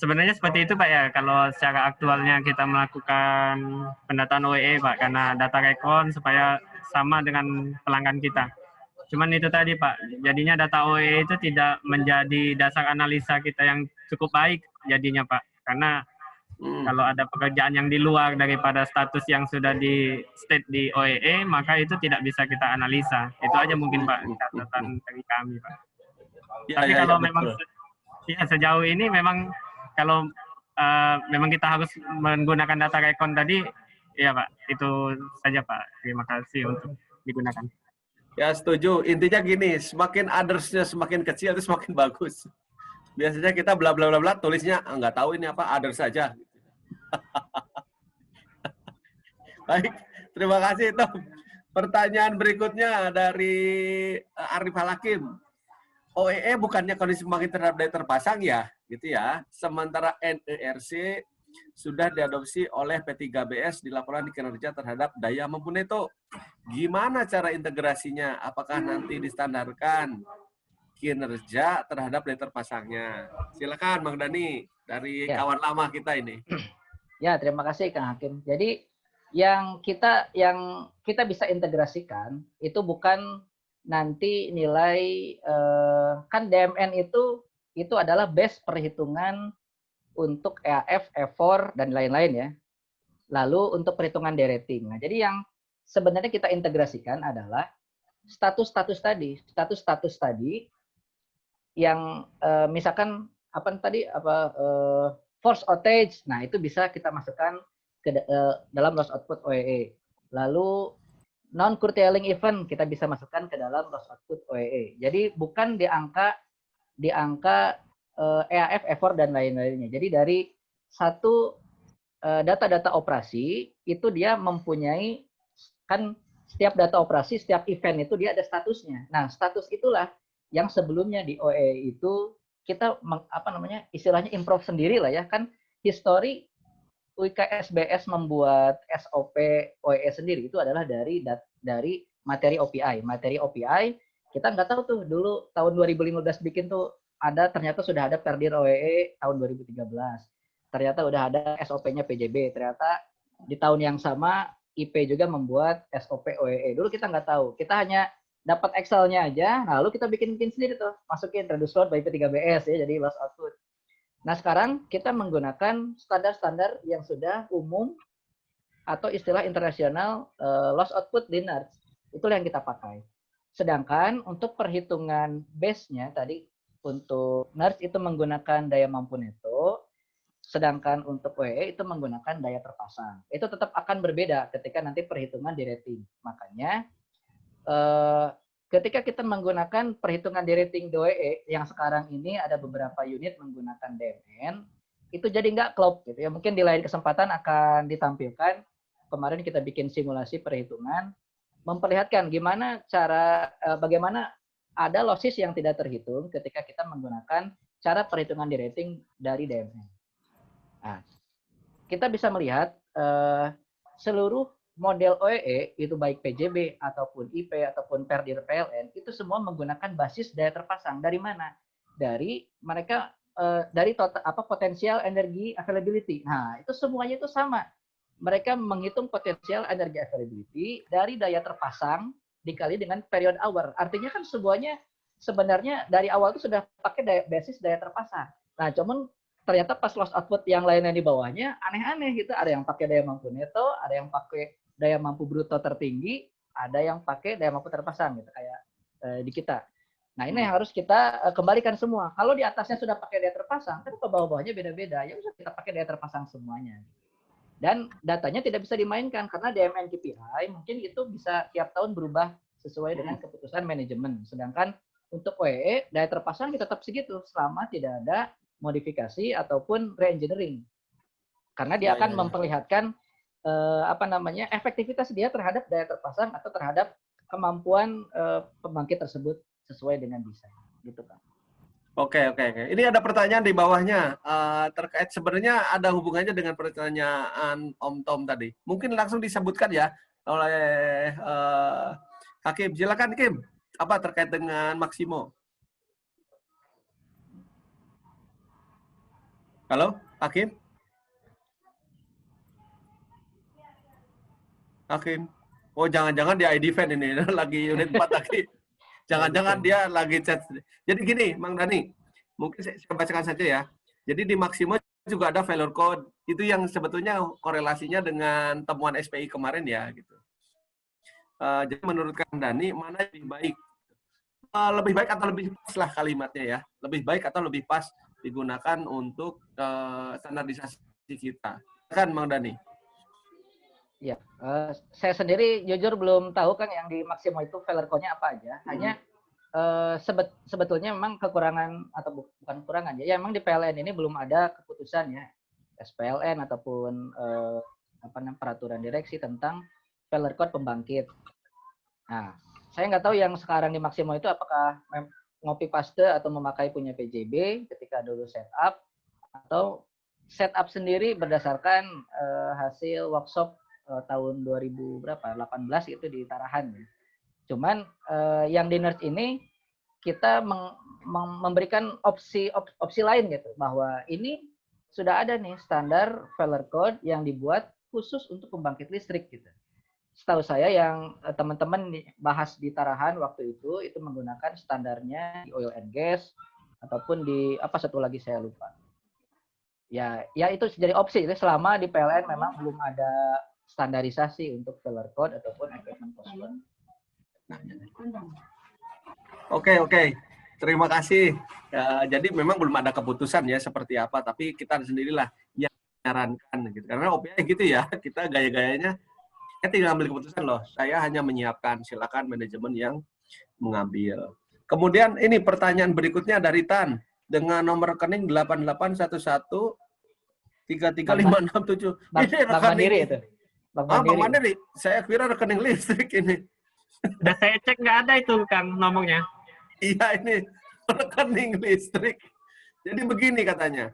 sebenarnya seperti itu Pak ya, kalau secara aktualnya kita melakukan pendataan OEE Pak, karena data rekon supaya sama dengan pelanggan kita. Cuman itu tadi Pak, jadinya data OEE itu tidak menjadi dasar analisa kita yang cukup baik jadinya Pak, karena kalau ada pekerjaan yang di luar daripada status yang sudah di state di OEE, maka itu tidak bisa kita analisa. Itu aja mungkin Pak catatan dari kami Pak. Tapi kalau memang sejauh ini memang kalau memang kita harus menggunakan data rekon tadi, ya Pak, itu saja Pak. Terima kasih untuk digunakan. Ya setuju. Intinya gini, semakin others-nya semakin kecil itu semakin bagus. Biasanya kita bla bla bla bla tulisnya nggak tahu ini apa, others saja. Baik, terima kasih Tom. Pertanyaan berikutnya dari Arif Halakim. OEE bukannya kondisi pembangkit terhadap daya terpasang ya, gitu ya. Sementara NERC sudah diadopsi oleh P3BS di laporan kinerja terhadap daya mampu neto. Gimana cara integrasinya? Apakah nanti distandarkan kinerja terhadap daya terpasangnya? Silakan Bang Dani dari kawan lama kita ini. Ya, terima kasih Kang Hakim. Jadi yang kita bisa integrasikan itu bukan nanti nilai kan DMN itu adalah base perhitungan untuk EAF, E4 dan lain-lain ya. Lalu untuk perhitungan derating. Nah, jadi yang sebenarnya kita integrasikan adalah status-status tadi yang misalkan force outage, nah itu bisa kita masukkan ke dalam loss output OEE. Lalu non curtailing event kita bisa masukkan ke dalam loss output OEE. Jadi bukan di angka EAF, effort dan lain-lainnya. Jadi dari satu data-data operasi itu dia mempunyai, kan setiap data operasi, setiap event itu dia ada statusnya. Nah, status itulah yang sebelumnya di OEE itu kita istilahnya improve sendiri lah ya, kan history UKSBS membuat SOP OEE sendiri itu adalah dari materi OPI. Materi OPI kita nggak tahu tuh dulu tahun 2015 bikin tuh ternyata sudah ada Perdir OEE tahun 2013. Ternyata udah ada SOP-nya PJB. Ternyata di tahun yang sama IP juga membuat SOP OEE. Dulu kita nggak tahu. Kita hanya dapat Excel-nya aja, lalu kita bikin sendiri tuh, masukin reduce load by IP3BS ya, jadi loss output. Nah, sekarang kita menggunakan standar-standar yang sudah umum atau istilah internasional loss output di NERC. Itulah yang kita pakai. Sedangkan untuk perhitungan base-nya tadi untuk NERC itu menggunakan daya mampu neto, sedangkan untuk OEE itu menggunakan daya terpasang. Itu tetap akan berbeda ketika nanti perhitungan di rating. Makanya ketika kita menggunakan perhitungan di rating DOE yang sekarang ini ada beberapa unit menggunakan DMN, itu jadi nggak klop gitu ya. Mungkin di lain kesempatan akan ditampilkan. Kemarin kita bikin simulasi perhitungan, memperlihatkan gimana bagaimana ada losses yang tidak terhitung ketika kita menggunakan cara perhitungan di rating dari DMN. Nah, kita bisa melihat seluruh model OEE itu baik PJB ataupun IP ataupun Perdir PLN itu semua menggunakan basis daya terpasang. Dari mana? Dari mereka dari total potensial energi availability. Nah, itu semuanya itu sama. Mereka menghitung potensial energi availability dari daya terpasang dikali dengan period hour. Artinya kan sebenarnya dari awal itu sudah pakai basis daya terpasang. Nah, cuman ternyata pas loss output yang lainnya di bawahnya aneh-aneh gitu. Ada yang pakai daya mampu neto, ada yang pakai daya mampu bruto tertinggi, ada yang pakai daya mampu terpasang gitu kayak di kita. Nah, ini yang harus kita kembalikan semua. Kalau di atasnya sudah pakai daya terpasang, kan ke bawah-bawahnya beda-beda. Ya bisa kita pakai daya terpasang semuanya. Dan datanya tidak bisa dimainkan karena DMN KPI mungkin itu bisa tiap tahun berubah sesuai dengan keputusan manajemen. Sedangkan untuk OEE daya terpasang kita tetap segitu selama tidak ada modifikasi ataupun re-engineering. Karena dia akan memperlihatkan efektivitas dia terhadap daya terpasang atau terhadap kemampuan pembangkit tersebut sesuai dengan desain, gitu kan. Oke. Ini ada pertanyaan di bawahnya terkait sebenarnya ada hubungannya dengan pertanyaan Om Tom tadi. Mungkin langsung disebutkan ya oleh Hakim. Silakan Kim. Apa terkait dengan Maximo? Halo, Hakim? Hakim. Oh, jangan-jangan dia ID fan ini lagi unit 4 lagi. Jangan-jangan dia lagi chat. Jadi gini, Mang Dani, mungkin saya bacakan saja ya. Jadi di Maximo juga ada failure code. Itu yang sebetulnya korelasinya dengan temuan SPI kemarin ya, gitu. Jadi menurut Kang Dani, mana yang lebih baik? Lebih baik atau lebih pas lah kalimatnya ya. Lebih baik atau lebih pas digunakan untuk standarisasi kita. Kan, Mang Dani? Ya, saya sendiri jujur belum tahu kan yang di Maximo itu failure code-nya apa aja. Hanya sebetulnya memang kekurangan atau bukan kekurangan ya. Memang di PLN ini belum ada keputusan ya SPLN ataupun peraturan direksi tentang failure code pembangkit. Nah, saya nggak tahu yang sekarang di Maximo itu apakah ngopi paste atau memakai punya PJB ketika dulu setup atau setup sendiri berdasarkan hasil workshop tahun 2018 gitu di Tarahan ya. Cuman yang di NERC ini kita memberikan opsi lain gitu bahwa ini sudah ada nih standar failure code yang dibuat khusus untuk pembangkit listrik gitu. Setahu saya yang teman-teman bahas di Tarahan waktu itu menggunakan standarnya di oil and gas ataupun di satu lagi saya lupa. Ya itu jadi opsi itu selama di PLN memang belum ada standarisasi untuk failure code ataupun equipment postpone. Oke. Terima kasih Jadi memang belum ada keputusan ya seperti apa, tapi kita sendirilah yang menyarankan gitu. Karena OPA gitu ya, kita gaya-gayanya saya tinggal ambil keputusan loh. Saya hanya menyiapkan, silakan manajemen yang mengambil. Kemudian ini pertanyaan berikutnya dari Tan dengan nomor rekening 8811 33567. Bang Ini rekening Mandiri itu. Bang Mandiri. Saya kira rekening listrik ini. Udah saya cek nggak ada itu Kang nomornya. Iya, ini rekening listrik. Jadi begini katanya.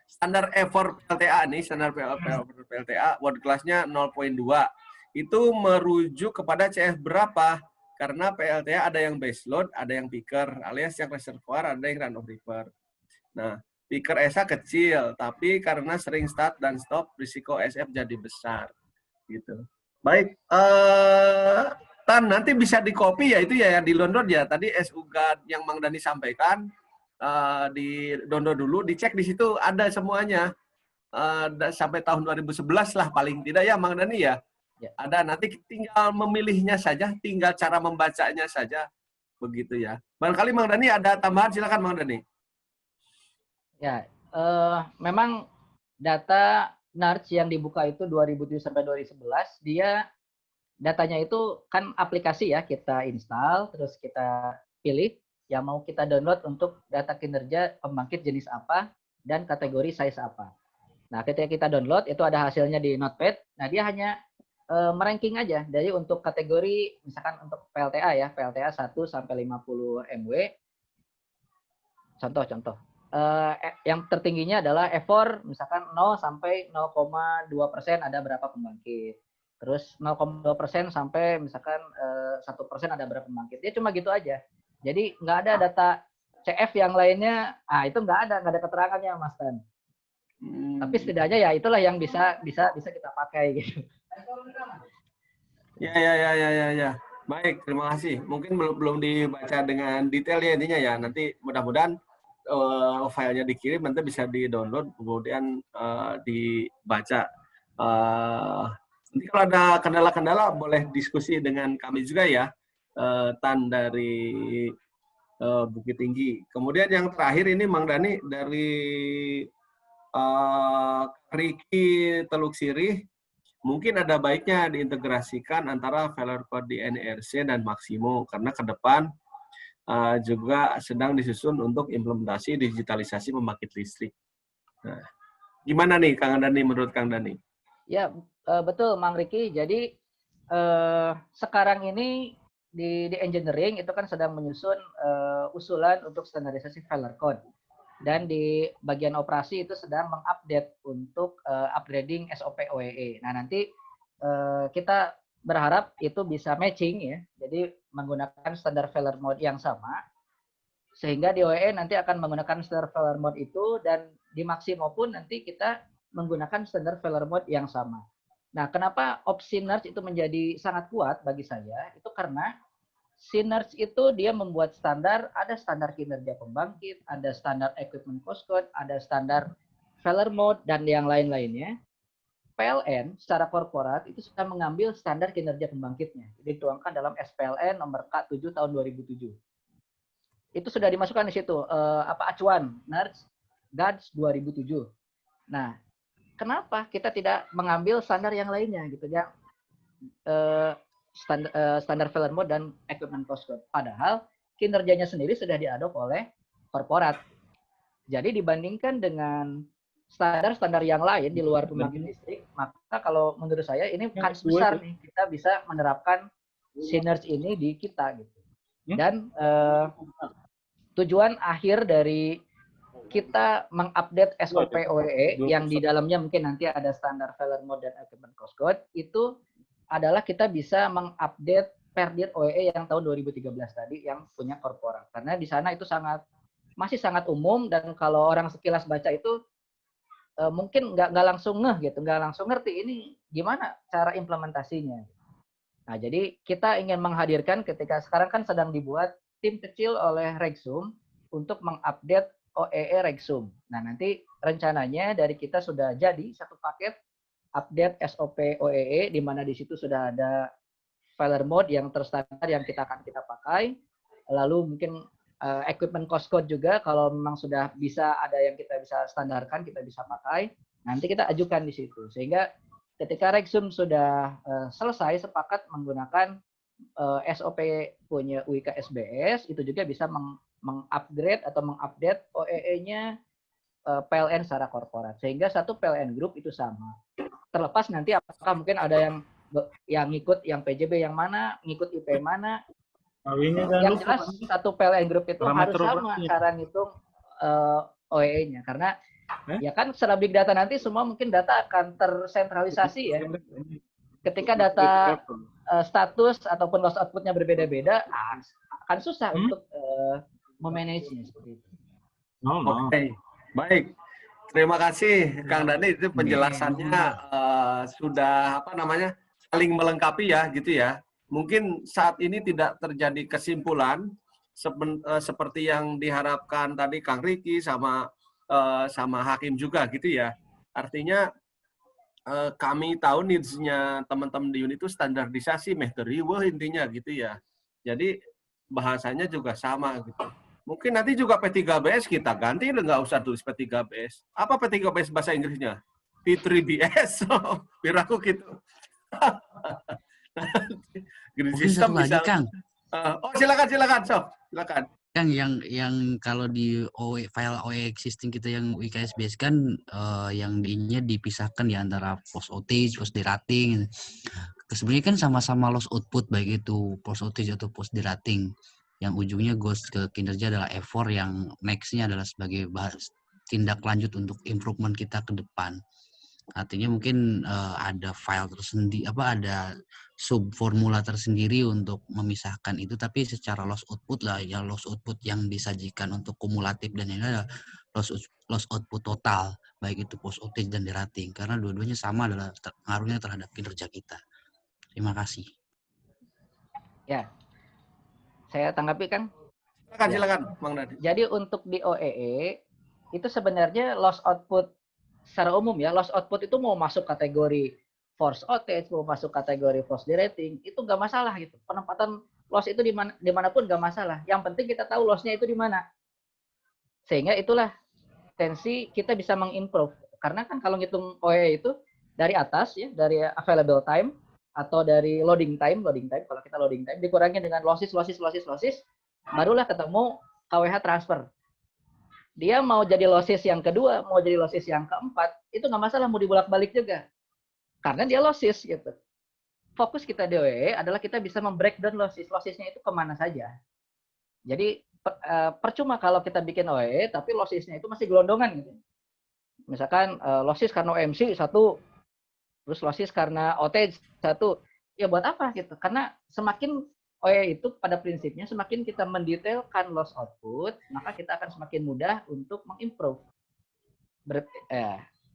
Standar effort PLTA nih, standar PLTA, world class-nya 0.2. Itu merujuk kepada CF berapa? Karena PLTA ada yang base load, ada yang peaker, alias yang reservoir, ada yang run of river. Nah, peaker ESA kecil, tapi karena sering start dan stop, risiko SF jadi besar. Gitu. Baik, Tan, nanti bisa di-copy ya itu ya, di-download ya. Tadi SUGAD yang Mang Dani sampaikan, di-download dulu, dicek di situ ada semuanya. Sampai tahun 2011 lah paling tidak ya Mang Dani ya. Ya. Ada, nanti tinggal memilihnya saja, tinggal cara membacanya saja. Begitu ya. Barangkali Mang Dani ada tambahan, silakan Mang Dani. Ya, memang data NARCH yang dibuka itu 2007 sampai 2011, dia datanya itu kan aplikasi ya, kita install, terus kita pilih yang mau kita download untuk data kinerja pembangkit jenis apa dan kategori size apa. Nah, ketika kita download itu ada hasilnya di Notepad. Nah, dia hanya meranking aja. Jadi untuk kategori misalkan untuk PLTA ya, PLTA 1 sampai 50 MW. Contoh. Yang tertingginya adalah effort misalkan 0 sampai 0,2% ada berapa pembangkit. Terus 0,2% sampai misalkan 1% ada berapa pembangkit. Dia cuma gitu aja. Jadi nggak ada data CF yang lainnya. Itu nggak ada keterangannya, Mas Tan. Tapi setidaknya ya itulah yang bisa kita pakai gitu. Ya. Baik, terima kasih. Mungkin belum dibaca dengan detail ya intinya ya. Nanti mudah-mudahan filenya dikirim, nanti bisa di-download, kemudian dibaca. Nanti kalau ada kendala-kendala boleh diskusi dengan kami juga ya, Tan dari Bukit Tinggi. Kemudian yang terakhir ini Mang Dani dari Riki Teluk Sirih, mungkin ada baiknya diintegrasikan antara failure code di NERC dan Maximo, karena ke depan juga sedang disusun untuk implementasi digitalisasi pembangkit listrik. Nah, gimana nih Kang Dani, menurut Kang Dani? Ya, betul Mang Riki. Jadi sekarang ini di engineering itu kan sedang menyusun usulan untuk standarisasi failure code. Dan di bagian operasi itu sedang mengupdate untuk upgrading SOP OEE. Nah, nanti kita berharap itu bisa matching ya. Jadi menggunakan standar failure mode yang sama. Sehingga di OEE nanti akan menggunakan standar failure mode itu, dan di Maximo pun nanti kita menggunakan standar failure mode yang sama. Nah, kenapa opsi NERC itu menjadi sangat kuat bagi saya? Itu karena si NERC itu dia membuat standar, ada standar kinerja pembangkit, ada standar equipment cost code, ada standar failure mode, dan yang lain-lainnya. PLN secara korporat itu sudah mengambil standar kinerja pembangkitnya. Dituangkan dalam SPLN nomor K7 tahun 2007. Itu sudah dimasukkan di situ, acuan NERC GADS 2007. Nah, kenapa kita tidak mengambil standar yang lainnya gitu ya? Standar failure mode dan equipment cost code. Padahal kinerjanya sendiri sudah diadop oleh korporat. Jadi dibandingkan dengan standar-standar yang lain di luar pembangkit listrik, maka kalau menurut saya ini kans besar nih kita bisa menerapkan synergy ini di kita gitu. Dan tujuan akhir dari kita mengupdate SOP OEE yang di dalamnya mungkin nanti ada standar failure mode dan equipment cost code, itu adalah kita bisa mengupdate Perdir OEE yang tahun 2013 tadi yang punya korporat. Karena di sana itu masih sangat umum, dan kalau orang sekilas baca itu mungkin nggak langsung nggak langsung ngerti ini gimana cara implementasinya. Nah, jadi kita ingin menghadirkan ketika sekarang kan sedang dibuat tim kecil oleh Regsum untuk mengupdate OEE Regsum. Nah, nanti rencananya dari kita sudah jadi satu paket update SOP OEE, di mana di situ sudah ada failure mode yang terstandar yang kita akan pakai. Lalu mungkin equipment cost code juga, kalau memang sudah bisa ada yang kita bisa standarkan, kita bisa pakai, nanti kita ajukan di situ. Sehingga ketika Rexum sudah selesai sepakat menggunakan SOP punya UIK SBS, itu juga bisa mengupgrade atau mengupdate OEE-nya PLN secara korporat. Sehingga satu PLN group itu sama. Terlepas nanti apakah mungkin ada yang ngikut yang PJB yang mana, ngikut IP mana. Yang jelas satu PLN group itu harus sama cara ngitung OEE-nya. Karena ya kan secara big data nanti semua mungkin data akan tersentralisasi ya. Ketika data status ataupun loss output-nya berbeda-beda, akan susah untuk memanage-nya seperti itu. Oke, baik. Terima kasih Kang Dhani, itu penjelasannya sudah saling melengkapi ya gitu ya. Mungkin saat ini tidak terjadi kesimpulan seperti yang diharapkan tadi Kang Riki sama Hakim juga gitu ya. Artinya kami tahu needs-nya teman-teman di unit itu standarisasi material intinya gitu ya. Jadi bahasanya juga sama gitu. Mungkin nanti juga P3BS kita ganti, nggak usah tulis P3BS. Apa P3BS bahasa Inggrisnya? P3BS. Biar aku gitu. Mungkin satu lagi, Kang. Silakan. Silakan. Kang, yang kalau di file OE existing kita yang UIKSBS kan yang ininya dipisahkan ya antara post outage, post derating. Sebenarnya kan sama-sama loss output, baik itu post outage atau post derating. Yang ujungnya goes ke kinerja adalah effort, yang next-nya adalah sebagai tindak lanjut untuk improvement kita ke depan. Artinya mungkin ada file tersendiri, ada sub formula tersendiri untuk memisahkan itu, tapi secara loss output lah ya, loss output yang disajikan untuk kumulatif dan yang ada loss output total, baik itu post outage dan derating, karena dua-duanya sama adalah pengaruhnya terhadap kinerja kita. Terima kasih. Ya, saya tanggapi Kang. Silakan, Bang Dhani. Jadi untuk di OEE itu sebenarnya loss output secara umum ya, loss output itu mau masuk kategori force outage, mau masuk kategori force derating, itu nggak masalah gitu. Penempatan loss itu dimanapun nggak masalah. Yang penting kita tahu loss-nya itu di mana. Sehingga itulah tensi kita bisa mengimprove. Karena kan kalau ngitung OEE itu dari atas ya, dari available time atau dari loading time, kalau kita loading time dikurangi dengan losses, barulah ketemu KWH transfer. Dia mau jadi losses yang kedua, mau jadi losses yang keempat, itu nggak masalah, mau dibolak-balik juga. Karena dia losses gitu. Fokus kita di OEE adalah kita bisa membreakdown losses. Lossesnya itu kemana saja. Jadi percuma kalau kita bikin OEE, tapi lossesnya itu masih gelondongan gitu. Misalkan losses karena OMC satu, terus losses karena outage satu. Ya buat apa gitu? Karena semakin OEE itu pada prinsipnya semakin kita mendetailkan loss output, maka kita akan semakin mudah untuk mengimprove.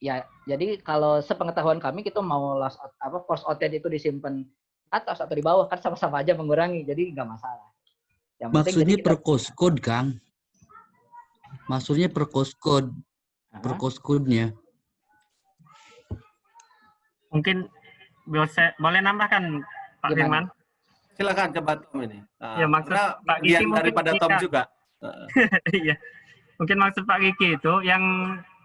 Ya, jadi kalau sepengetahuan kami kita mau force outage itu disimpan atas atau di bawah kan sama-sama aja mengurangi, jadi nggak masalah. Yang maksudnya per cost code, Kang. Maksudnya per cost code, per cost code-nya. Mungkin boleh nambahkan Pak Firman? Silakan coba Tom ini. Ya, maksud Pak Kiki daripada Tom juga. Iya. Mungkin maksud Pak Kiki itu yang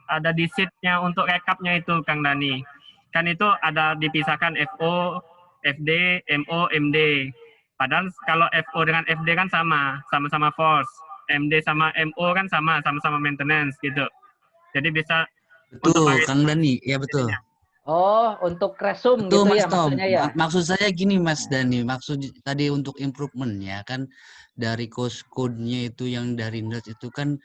ada di sheet-nya untuk rekapnya itu Kang Dhani. Kan itu ada dipisahkan FO, FD, MO, MD. Padahal kalau FO dengan FD kan sama-sama force. MD sama MO kan sama-sama maintenance gitu. Jadi bisa betul Kang Dhani, ya betul. Oh, untuk resum betul, gitu Mas ya Tom. maksudnya ya. Maksud saya gini Mas Dhani, maksud tadi untuk improvement ya kan dari cost code-nya itu yang dari NERS itu kan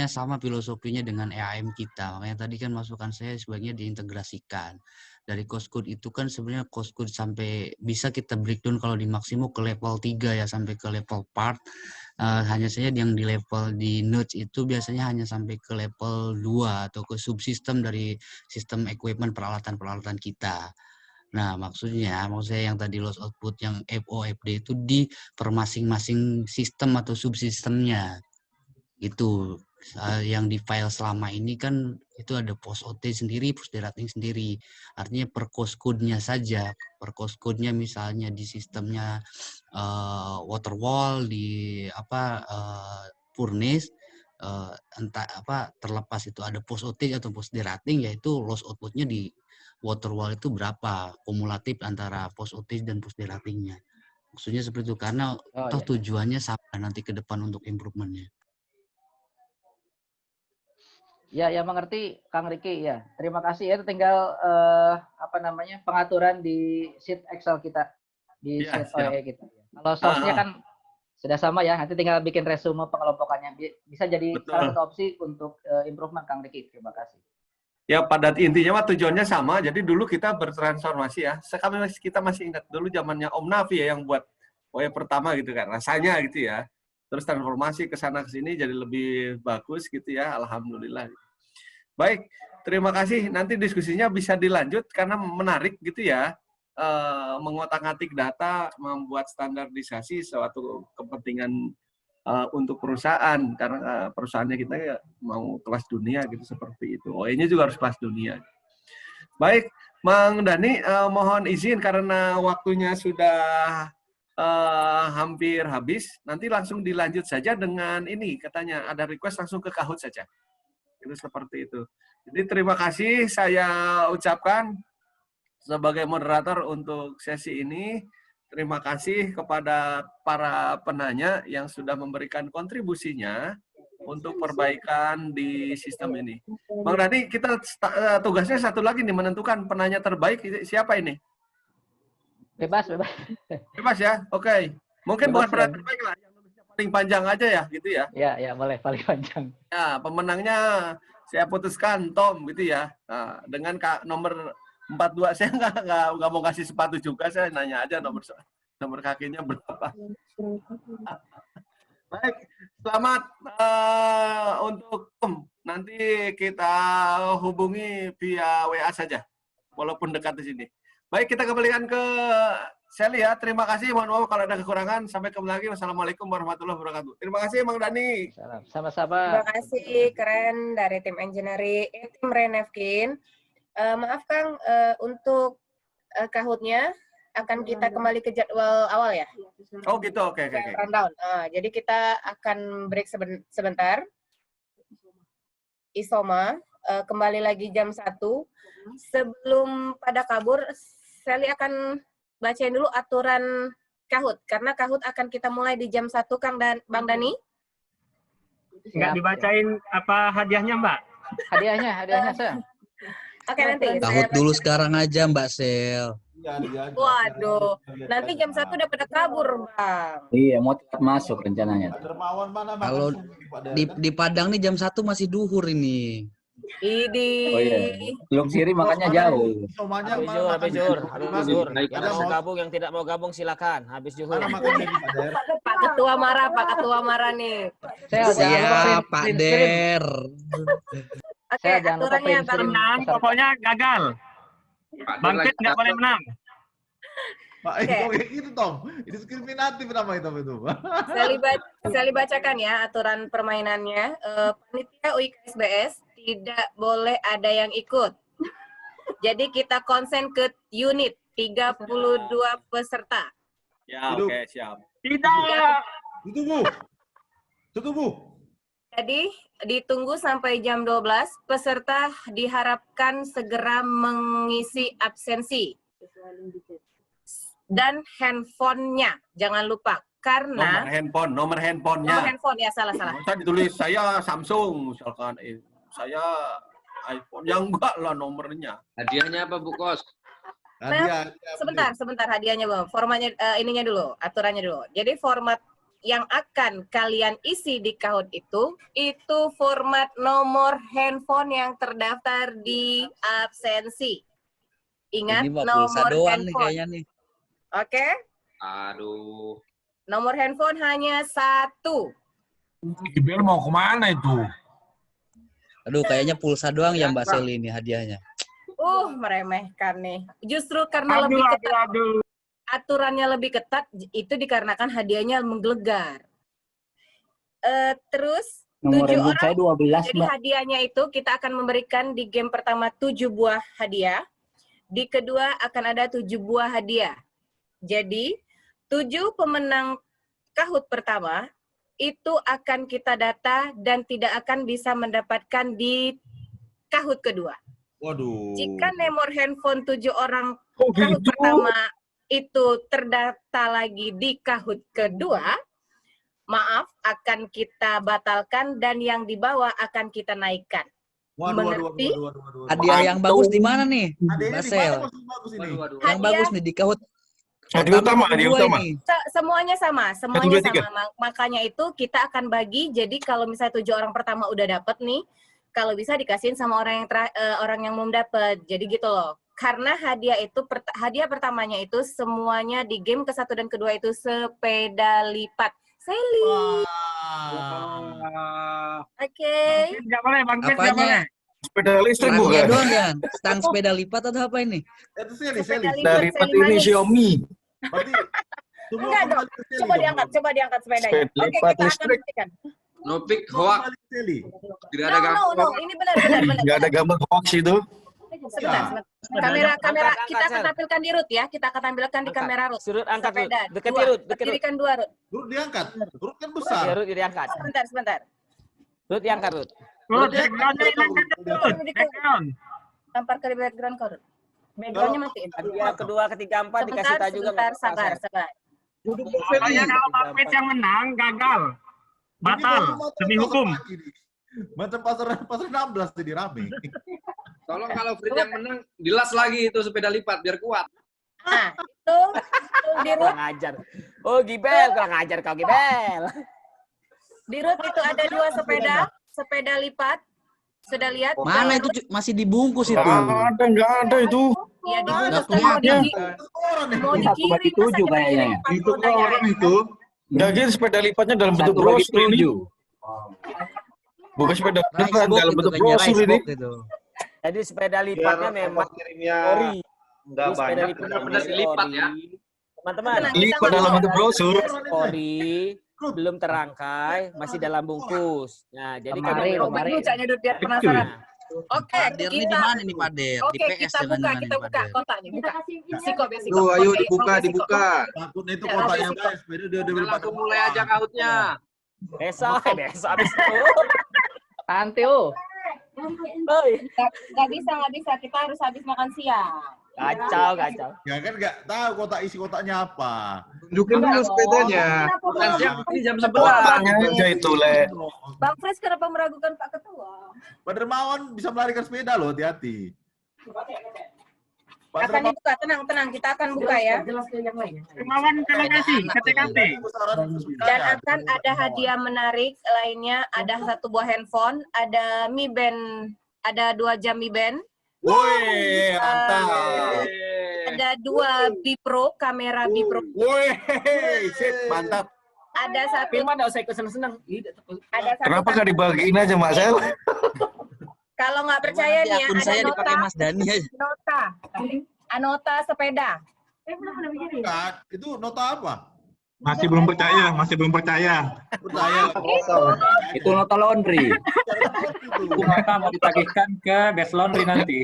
sama filosofinya dengan EAM kita. Makanya tadi kan masukan saya sebaiknya diintegrasikan. Dari cost code itu kan sebenarnya cost code sampai bisa kita breakdown kalau di maksimum ke level 3 ya, sampai ke level part. Hanya saja yang di level di nodes itu biasanya hanya sampai ke level 2 atau ke subsistem dari sistem equipment peralatan-peralatan kita. Nah, maksud saya yang tadi loss output yang FO, FD itu di per masing-masing sistem atau subsistemnya. Itu yang di file selama ini kan itu ada post OT sendiri, post derating sendiri. Artinya per cost code-nya saja. Per cost code-nya misalnya di sistemnya water wall, di furnace, entah apa terlepas itu ada post OT atau post derating, yaitu loss output-nya di water wall itu berapa kumulatif antara post OT dan post deratingnya. Maksudnya seperti itu karena tujuannya sama nanti ke depan untuk improvement-nya. Ya, ya mengerti Kang Riki ya. Terima kasih ya. Itu tinggal pengaturan di sheet Excel kita, di sheet OE kita. Kalau source-nya kan sudah sama ya. Nanti tinggal bikin resume pengelompokannya. Bisa jadi salah satu opsi untuk improvement Kang Riki. Terima kasih. Ya, pada intinya tujuannya sama. Jadi dulu kita bertransformasi ya. Sekarang kita masih ingat dulu zamannya Om Nafi ya yang buat OE pertama gitu kan. Rasanya gitu ya. Terus transformasi ke sana ke sini jadi lebih bagus gitu ya. Alhamdulillah. Baik, terima kasih. Nanti diskusinya bisa dilanjut karena menarik gitu ya. Mengotak-atik data, membuat standarisasi suatu kepentingan untuk perusahaan karena perusahaannya kita ya mau kelas dunia gitu seperti itu. OE-nya juga harus kelas dunia. Baik, Mang Dhani, mohon izin karena waktunya sudah hampir habis. Nanti langsung dilanjut saja dengan ini katanya ada request langsung ke Kahoot saja. Itu seperti itu. Jadi terima kasih saya ucapkan sebagai moderator untuk sesi ini. Terima kasih kepada para penanya yang sudah memberikan kontribusinya untuk perbaikan di sistem ini. Bang Dhani, kita tugasnya satu lagi nih, menentukan penanya terbaik siapa ini? Bebas. Bebas ya? Oke. Mungkin bukan penanya terbaik lah, yang nulisnya paling panjang aja ya, gitu ya? Ya, boleh, paling panjang. Ya, pemenangnya saya putuskan Tom, gitu ya. Nah, dengan nomor 42, saya nggak mau kasih sepatu juga, saya nanya aja nomor kakinya berapa. Baik, selamat untuk Tom. Nanti kita hubungi via WA saja, walaupun dekat di sini. Baik, kita kembalikan ke Sally ya. Terima kasih, mohon maaf kalau ada kekurangan. Sampai ketemu lagi. Wassalamualaikum warahmatullahi wabarakatuh. Terima kasih, Mang Dhani. Sama-sama. Terima kasih, keren dari tim engineering, tim Renefkin. Maaf Kang, untuk Kahoot-nya akan kita kembali ke jadwal awal ya? Oh gitu, oke. Rundown. Jadi kita akan break sebentar. Isoma, kembali lagi jam 1. Sebelum pada kabur, Sally akan bacain dulu aturan Kahoot, karena Kahoot akan kita mulai di jam 1, Bang Dhani. Nggak dibacain apa hadiahnya, Mbak? Hadiahnya saya. Oke, nanti. Kahoot dulu sekarang aja, Mbak Sel. Waduh, nanti jam 1 udah pada kabur, Bang. Iya, mau cepat masuk rencananya. Kalau di Padang nih jam 1 masih duhur ini. Idi. Oh iya. Belum siri makanya jauh. Habis zuhur. Yang mau gabung, yang tidak mau gabung silakan. Habis zuhur. Pak Ketua marah nih. Siap, Pak Der. Oke, aturannya Menang, pokoknya gagal. Bangkit nggak boleh menang. Pak, kayak gitu, Tom. Itu diskriminatif namanya, Tom, itu. Saya bacakan ya aturan permainannya. Panitia UIKSBS tidak boleh ada yang ikut. Jadi kita konsen ke unit 32 peserta. Ya, oke, siap. Tidak. Tunggu. Jadi ditunggu sampai jam 12, peserta diharapkan segera mengisi absensi. Dan handphonenya, jangan lupa. Karena nomor handphonenya. Nomor handphone, ya salah. Bisa ditulis, saya Samsung, misalkan. Saya iPhone. Ya enggak lah nomornya. Hadiahnya apa, Bu Kos? Hadiah. Sebentar hadiahnya, Bang. Formatnya, ininya dulu, aturannya dulu. Jadi format yang akan kalian isi di Kahoot itu format nomor handphone yang terdaftar di absensi. Ingat, ini nomor doang handphone. Nih kayaknya nih. Oke? Aduh. Nomor handphone hanya 1. Ibel mau kemana itu? Aduh, kayaknya pulsa doang ya Mbak Seli ini hadiahnya. Meremehkan nih. Justru karena lebih ketat. Aturannya lebih ketat, itu dikarenakan hadiahnya menggelegar. Terus Nomor 7 handphone saya 12, Jadi Mbak. hadiahnya itu kita akan memberikan di game pertama 7 buah hadiah. Di kedua akan ada 7 buah hadiah. Jadi 7 pemenang Kahoot pertama itu akan kita data dan tidak akan bisa mendapatkan di Kahoot kedua. Waduh. Jika nomor handphone 7 orang Oh, Kahoot gitu. pertama itu terdata lagi di Kahoot kedua, maaf, akan kita batalkan dan yang di bawah akan kita naikkan. Mengerti? Hadiah yang bagus di mana nih? Hadiahnya di mana Basel. maksud bagus ini? Yang bagus nih di Kahoot. Hadiah utama, hadiah utama. Semuanya sama, Satu, dua, tiga. Makanya itu kita akan bagi. Jadi kalau misalnya 7 orang pertama udah dapet nih, kalau bisa dikasihin sama orang yang belum dapet. Jadi gitu loh. Karena hadiah pertamanya itu semuanya di game ke-1 dan kedua itu sepeda lipat. Sally. Oke. Nggak boleh, Bang Chris, nggak boleh. Sepeda listrik Stangnya bukan? doang kan? Stang sepeda lipat atau apa ini? Itu Sally. Sepeda Sepeda lipat Sally ini manis. Xiaomi. Berarti semua Enggak dong. kembali ke Sally Coba dong. diangkat sepedanya. Sepeda Oke, lipat kita akan listrik. buktikan. No pick Semua hoax. kembali ke Sally. Tidak ada gambar. No, ini benar. Nggak ada gambar hoax itu. Sebentar. Angkat, Kamera kita Sel. akan tampilkan di Ruth ya. Kita akan tampilkan di Angkat. kamera Ruth. Surut angkat, Ruth. Sepeda. Deketi, Dua. Ruth. Deketi, Ruth. Berdirikan 2, Ruth. Ruth diangkat. Ruth kan besar. Ya, Ruth diangkat. Sebentar. Ruth diangkat, Ruth. Ruth, background-nya hilangkan dulu, Ruth. Background. Tampar ke background kau, Ruth. Background-nya matiin. Hadiah kedua, ketiga, empat dikasih tahu juga. nggak Sabar. Pokoknya kalau Bang Chris yang menang, gagal. Batal. Demi hukum. Macam pasar 16 jadi rame. Tolong kalau Frit yang menang, dilas lagi itu sepeda lipat biar kuat. Nah, itu di Ruth. Kurang ajar. Oh, Gibel. Kurang ajar kau, Gibel. Di Ruth itu ada 2 sepeda lipat. Sudah lihat? Mana itu masih dibungkus itu? Nggak ada itu. Ya dibungkus Nggak mau di kiri. 7 kayaknya. Itu kok orang itu. Nggak gitu, sepeda lipatnya dalam bentuk brosur ini. Bukan sepeda beneran, dalam bentuk brosur ini. Jadi sepeda lipatnya memang ori. Enggak Jadi sepeda banyak, lipatnya benar-benar dilipat ya. Teman-teman, Lipat dalam bentuk brosur. ori belum terangkai, masih dalam bungkus. Nah, jadi Kemarin, kalau kemarin. Lucanya Dut, biar penasaran. Oke, Pader ini di kita mana nih Pader? Di Oke, PS kita jangan buka kotaknya, buka. Siko. Tuh, ayo Oke, dibuka, Siko. dibuka. Takutnya itu kotaknya guys. Beda dia Udah langsung mulai aja Kahootnya. besok habis itu. Nanti, oh. Nggak bisa. Kita harus habis makan siang. Kacau. Ya kan nggak tahu isi kotaknya apa. Tunjukin dulu sepedanya. Bukan siang, ini jam 11. Kotaknya aja itu, Le. Bang Fres kenapa meragukan Pak Ketua? Pak Dermawan bisa melarikan sepeda loh, hati-hati. Pak Akan dibuka, tenang. Kita akan buka ya. Kemauan kalian kasih ke TKP. Dan akan ada hadiah menarik lainnya. Ada 1 buah handphone, ada Mi Band, ada 2 jam Mi Band. Woi, mantap. Ada 2 Bipro, kamera Bipro. Woi, sip, mantap. Ada 1. Firman enggak usah ikut seneng-seneng. Ada 1. Kenapa nggak dibagiin aja, Mak Sel? Kalau nggak percaya nih ya, Akun ada saya nota. dipakai Mas Dani aja. Nota sepeda. Bukan, itu nota apa? Masih belum percaya. Percaya. Itu nota laundry. Nota mau ditagihkan ke Best Laundry nanti.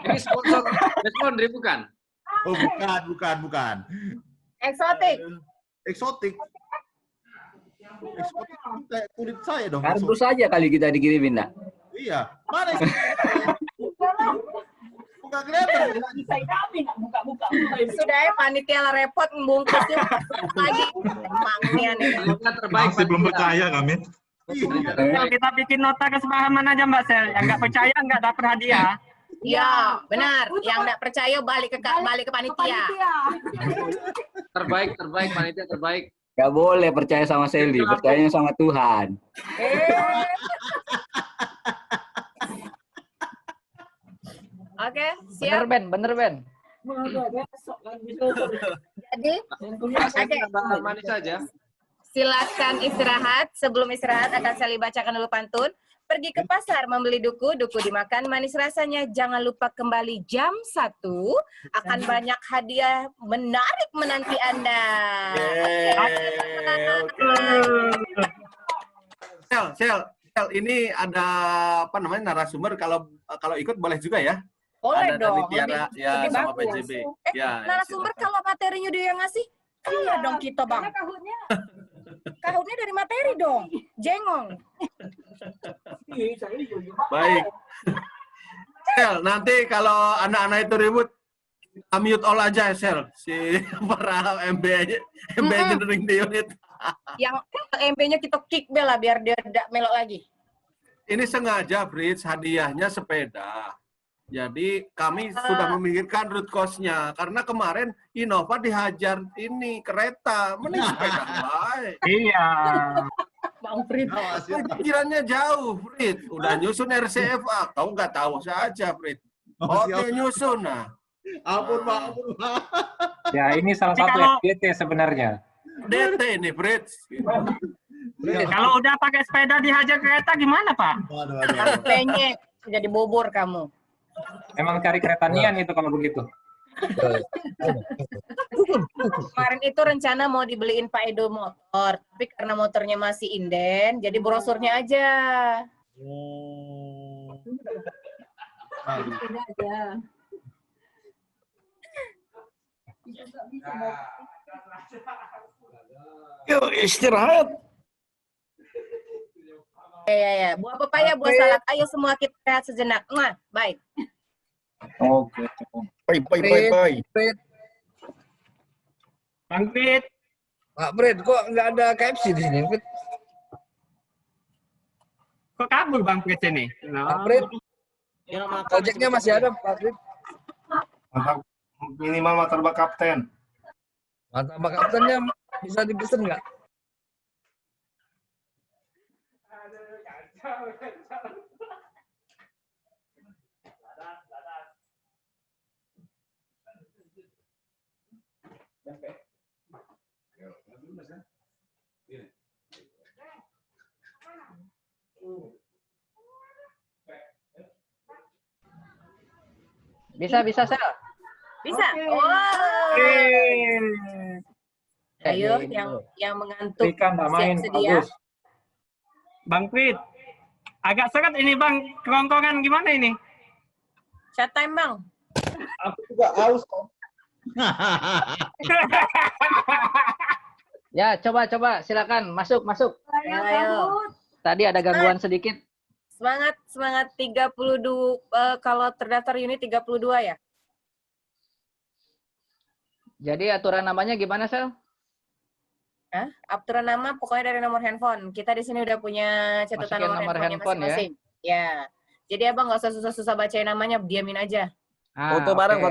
Ini sponsor Best Laundry bukan? Oh, bukan. Eksotik. Eksotik kayak kulit saya dong. Kardus saja kali kita dikirimin, nak. Iya. Mana sih? Bukan kelihatan. Sudah ya, panitia lah repot membungkusnya lagi. Emangnya nih. Terbaik. Masih belum percaya kami. Kalau kita bikin nota kesepahaman aja Mbak Sel. Yang nggak percaya nggak dapat hadiah. Ya, benar. Yang nggak percaya balik ke panitia. Terbaik, panitia terbaik. Gak boleh percaya sama Sally, percayanya sama Tuhan. Oke, siap. Bener, Ben. Jadi, oke. Manis saja. Silakan istirahat. Sebelum istirahat akan Sally bacakan dulu pantun. Pergi ke pasar membeli duku dimakan manis rasanya. Jangan lupa kembali jam 1. Akan banyak hadiah menarik menanti Anda. Sel, ini ada apa namanya narasumber, kalau ikut boleh juga ya? Boleh Ada dong, dari Tiara ya lebih sama bagus. PJB. Ya, Narasumber kalau materinya dia yang ngasih, kalah dong kita, Bang. Kahutnya dari materi dong, jengong. Baik. Sel, nanti kalau anak-anak itu ribut, mute all aja, Sel. Si para MB Engineering di unit. Yang MB-nya kita kick bela biar dia tidak melok lagi. Ini sengaja, Brits, hadiahnya sepeda. Jadi kami sudah memikirkan root cost-nya. Karena kemarin Innova dihajar ini kereta. Mending sepeda baik. Iya. Bang Frit. Pikirannya jauh, Frit. Udah nyusun RCFA. Kau nggak tahu saja, Frit. Oke, nyusun. Nah. Ampun, Pak. Ampun, Pak. Ya, ini salah satu FDT sebenarnya. DT ini, Brits. Kalau udah pakai sepeda dihajar kereta gimana, Pak? Penyek. Jadi bobor kamu. Emang cari kereta nian itu kalau begitu. Kemarin itu rencana mau dibeliin Pak Edo motor, tapi karena motornya masih inden, jadi brosurnya aja. Yuk istirahat. Ya. Buah pepaya, buah salad. Ayo semua kita rehat sejenak. Baik. Oke. Bye. Bang Frit. Pak Frit, kok nggak ada KFC di sini, Frit? Kok kabur Bang Frit ini? Pak Frit, ojeknya masih ada, Pak Frit. Minimal martabak kapten. Martabak kaptennya bisa dipesan nggak? Bisa, Sel. Bisa. Okay. Wow. Ayo, yang mengantuk siap-sedia. Bang Frit, agak seret ini Bang, kerongkongan gimana ini? Chat time Bang. Aku juga haus kok. Ya, coba, silakan masuk. Ayo. Tadi ada gangguan sedikit. Semangat 32 kalau terdaftar unit 32 ya. Jadi aturan namanya gimana, Sel? Aturan nama pokoknya dari nomor handphone. Kita di sini udah punya catatan nomor handphone masing-masing. Ya. Jadi Abang nggak usah susah-susah bacain namanya, diamin aja. Foto bareng.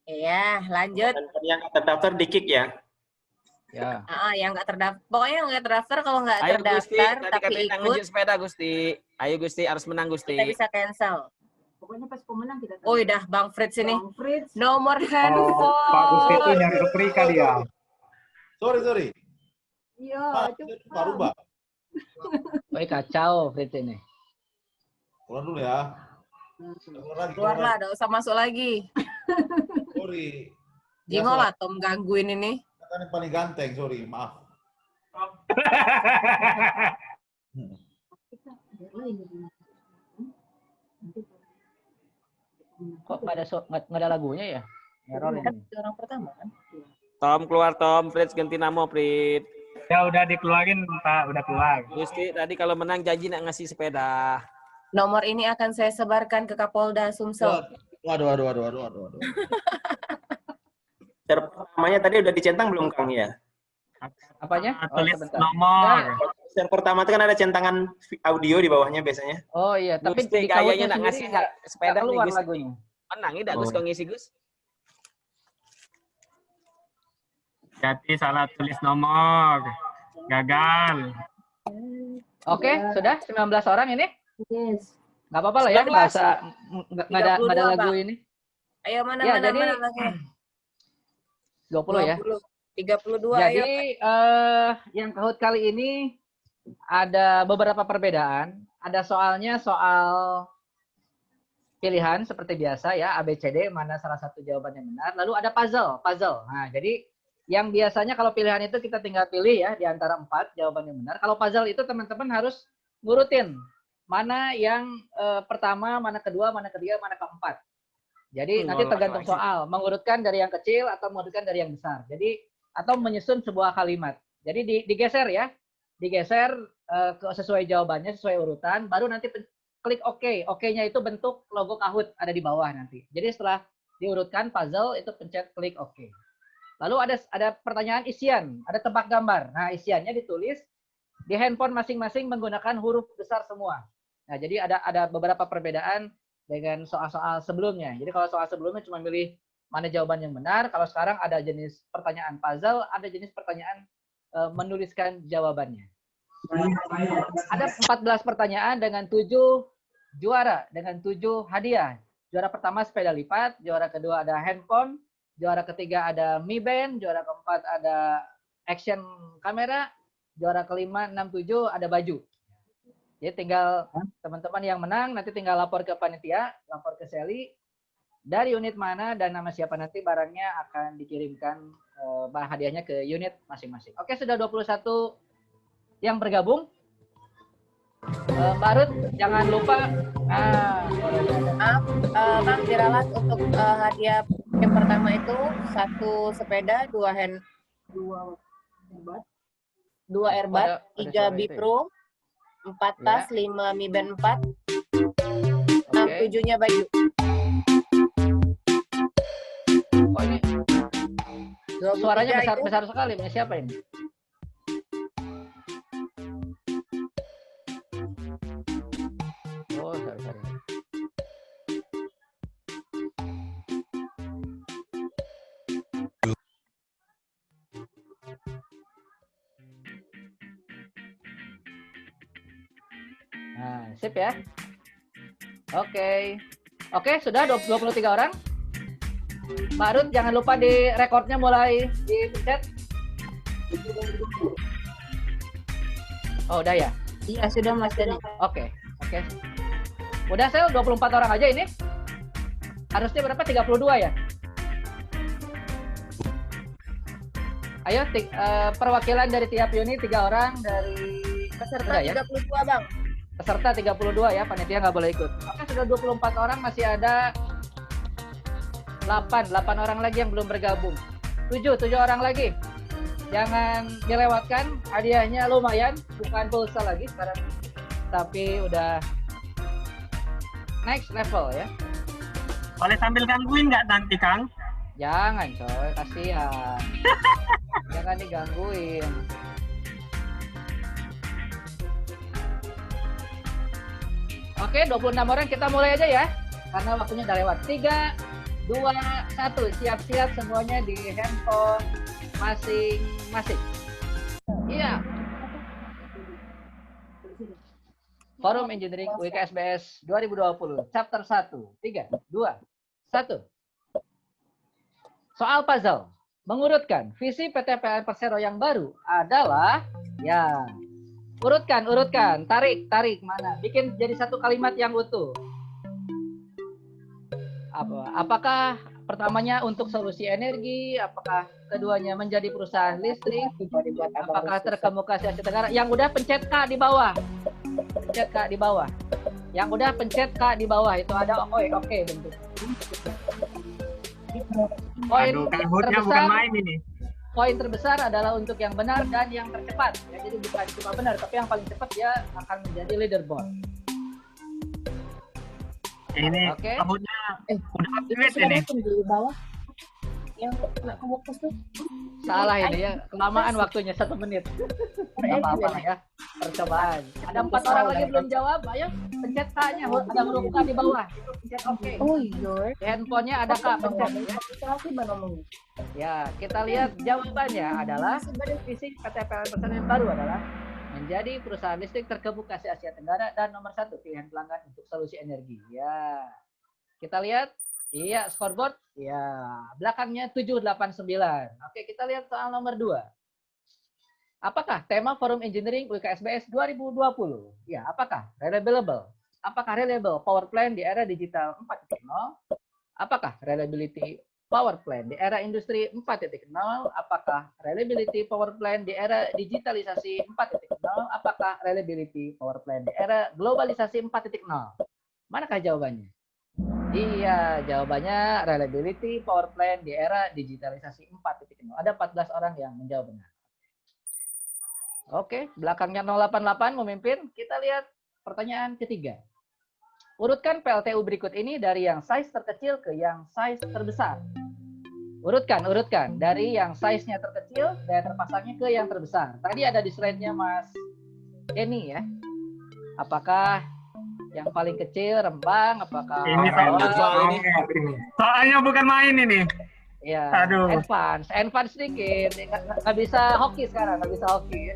Iya, lanjut. Yang terdaftar di kick ya. Ya. Yang nggak terdaftar, pokoknya yang nggak terdaftar kalau nggak Ayo Gusti, terdaftar tadi tapi kami ikut, sepeda Gusti. Ayo Gusti, harus menang Gusti. kita bisa cancel. Pokoknya pas pemenang kita. Oh, dah Bang Fritz ini. Bang Fritz. Nomor handphone. Pak Gusti itu nyari replika dia. Sorry. Iya, Pak Rubah. Woi, kacau Fritz ini. Keluar dulu ya. Keluar lah, nggak usah masuk lagi. Sorry. Jingol lah Tom gangguin ini. Kan yang paling ganteng, sorry, maaf. Kok nggak ada lagunya ya? Error ini. Orang pertama kan. Tom keluar Tom, Fritz ganti nama Frit. Ya udah dikeluarin Pak, udah keluar. Gusti tadi kalau menang janji nak ngasih sepeda. Nomor ini akan saya sebarkan ke Kapolda Sumsel. Waduh. Pertamanya tadi udah dicentang belum Kang ya? Apanya? Tulis nomor. Share pertama itu kan ada centangan audio di bawahnya biasanya. Oh iya, tapi Gusti kayaknya nak ngasih sepeda nih keluar Gus. lagunya. Menang ini Gus kau ngisi Gus. Jadi salah tulis nomor. Gagal. Oke, sudah 19 orang ini? Yes. Nggak apa-apa lah ya, nggak ada lagu ini. Ayo mana Ya, jadi lagi. 20 ya. 32 Jadi ayo. yang Kahoot kali ini ada beberapa perbedaan. Ada soalnya soal pilihan seperti biasa ya, ABCD mana salah satu jawaban yang benar. Lalu ada puzzle. Nah, jadi yang biasanya kalau pilihan itu kita tinggal pilih ya di antara 4 jawaban yang benar. Kalau puzzle itu teman-teman harus ngurutin mana yang pertama, mana kedua, mana ketiga, mana keempat. Jadi nanti tergantung soal, mengurutkan dari yang kecil atau mengurutkan dari yang besar. Jadi atau menyusun sebuah kalimat. Jadi digeser ya, digeser sesuai jawabannya, sesuai urutan, baru nanti klik OK. OK-nya itu bentuk logo Kahoot ada di bawah nanti. Jadi setelah diurutkan puzzle itu pencet klik OK. Lalu ada pertanyaan isian, ada tebak gambar. Nah, isiannya ditulis di handphone masing-masing menggunakan huruf besar semua. Nah, jadi ada beberapa perbedaan dengan soal-soal sebelumnya. Jadi kalau soal sebelumnya cuma milih mana jawaban yang benar, kalau sekarang ada jenis pertanyaan puzzle, ada jenis pertanyaan menuliskan jawabannya. Ada 14 pertanyaan dengan 7 juara, dengan 7 hadiah. Juara pertama sepeda lipat, juara kedua ada handphone, juara ketiga ada Mi Band, juara keempat ada action kamera, juara kelima 67 ada baju. Jadi tinggal teman-teman yang menang nanti tinggal lapor ke panitia, lapor ke Sally dari unit mana dan nama siapa, nanti barangnya akan dikirimkan hadiahnya ke unit masing-masing. Oke, sudah 21 yang bergabung. Mbak Ruth, jangan lupa Bang diralat untuk hadiah yang pertama itu 1 sepeda, 2 earbud, 3 Bipro, 4 tas, 5 Mi Band 4, 6 7-nya baju. Oh, ini suaranya besar sekali. Punya siapa ini? Oh, sorry. Nah, sip ya. Oke, sudah 23 orang. Mbak Ruth, jangan lupa di rekornya mulai dipencet. Oh, udah ya? Iya, sudah Mas Dani. Oke. Udah, Sel, 24 orang aja ini. Harusnya berapa? 32 ya? Ayo, perwakilan dari tiap unit 3 orang, dari peserta 32, Bang. Peserta 32 ya, panitia nggak boleh ikut. Oke, sudah 24 orang, masih ada 8 orang lagi yang belum bergabung. 7 orang lagi. Jangan dilewatkan, hadiahnya lumayan, bukan pulsa lagi sekarang, tapi udah next level ya. Boleh sambil gangguin nggak nanti, Kang? Jangan, coy, kasihan. Jangan digangguin. Oke, 26 orang, kita mulai aja ya. Karena waktunya udah lewat. 3, 2, 1. Siap-siap semuanya di handphone masing-masing. Iya. Forum Engineering UIKSBS 2020, Chapter 1. 3, 2, 1. Soal puzzle. Mengurutkan visi PT PLN Persero yang baru adalah, ya, urutkan, tarik mana, bikin jadi satu kalimat yang utuh. Apakah pertamanya untuk solusi energi, apakah keduanya menjadi perusahaan listrik, apakah terkemuka Asia Tenggara? Yang udah pencet K di bawah, Yang udah pencet K di bawah itu ada oke bentuk. Poin terbesar, poin terbesar adalah untuk yang benar dan yang tercepat. Ya, jadi bukan cuma benar, tapi yang paling cepat dia akan menjadi leaderboard. Ini kabutnya udah aktif ini. Di bawah. Yang nggak fokus tuh. Salah ini ya, kelamaan waktunya 1 menit. Nggak apa-apa ya, percobaan. Ada 4 orang lagi belum jawab, ayo pencet K-nya, ada huruf K di bawah. Pencet oke. Oh iya. Handphonenya ada K, pencet ya. Ya, kita lihat jawabannya adalah visi PT PLN Persero yang baru adalah menjadi perusahaan listrik terkemuka se Asia Tenggara dan nomor 1 pilihan pelanggan untuk solusi energi. Ya, kita lihat. Iya, scoreboard. Ya, belakangnya 789. Oke, kita lihat soal nomor 2. Apakah tema Forum Engineering UIKSBS 2020? Ya, apakah reliable? Apakah reliable power plant di era digital 4.0? Apakah reliability power plant di era industri 4.0? Apakah reliability power plant di era digitalisasi 4.0? Apakah reliability power plant di era globalisasi 4.0? Manakah jawabannya? Iya, jawabannya reliability power plant di era digitalisasi 4.0. Ada 14 orang yang menjawab benar. Oke, belakangnya 088 memimpin. Kita lihat pertanyaan ketiga. Urutkan PLTU berikut ini dari yang size terkecil ke yang size terbesar. Urutkan dari yang size-nya terkecil daya terpasangnya ke yang terbesar. Tadi ada di slide-nya Mas Denny ya. Apakah yang paling kecil Rembang? Apakah ini soalnya bukan main ini. Ya, aduh. Advance sedikit. Nggak bisa hoki sekarang, nggak bisa hoki.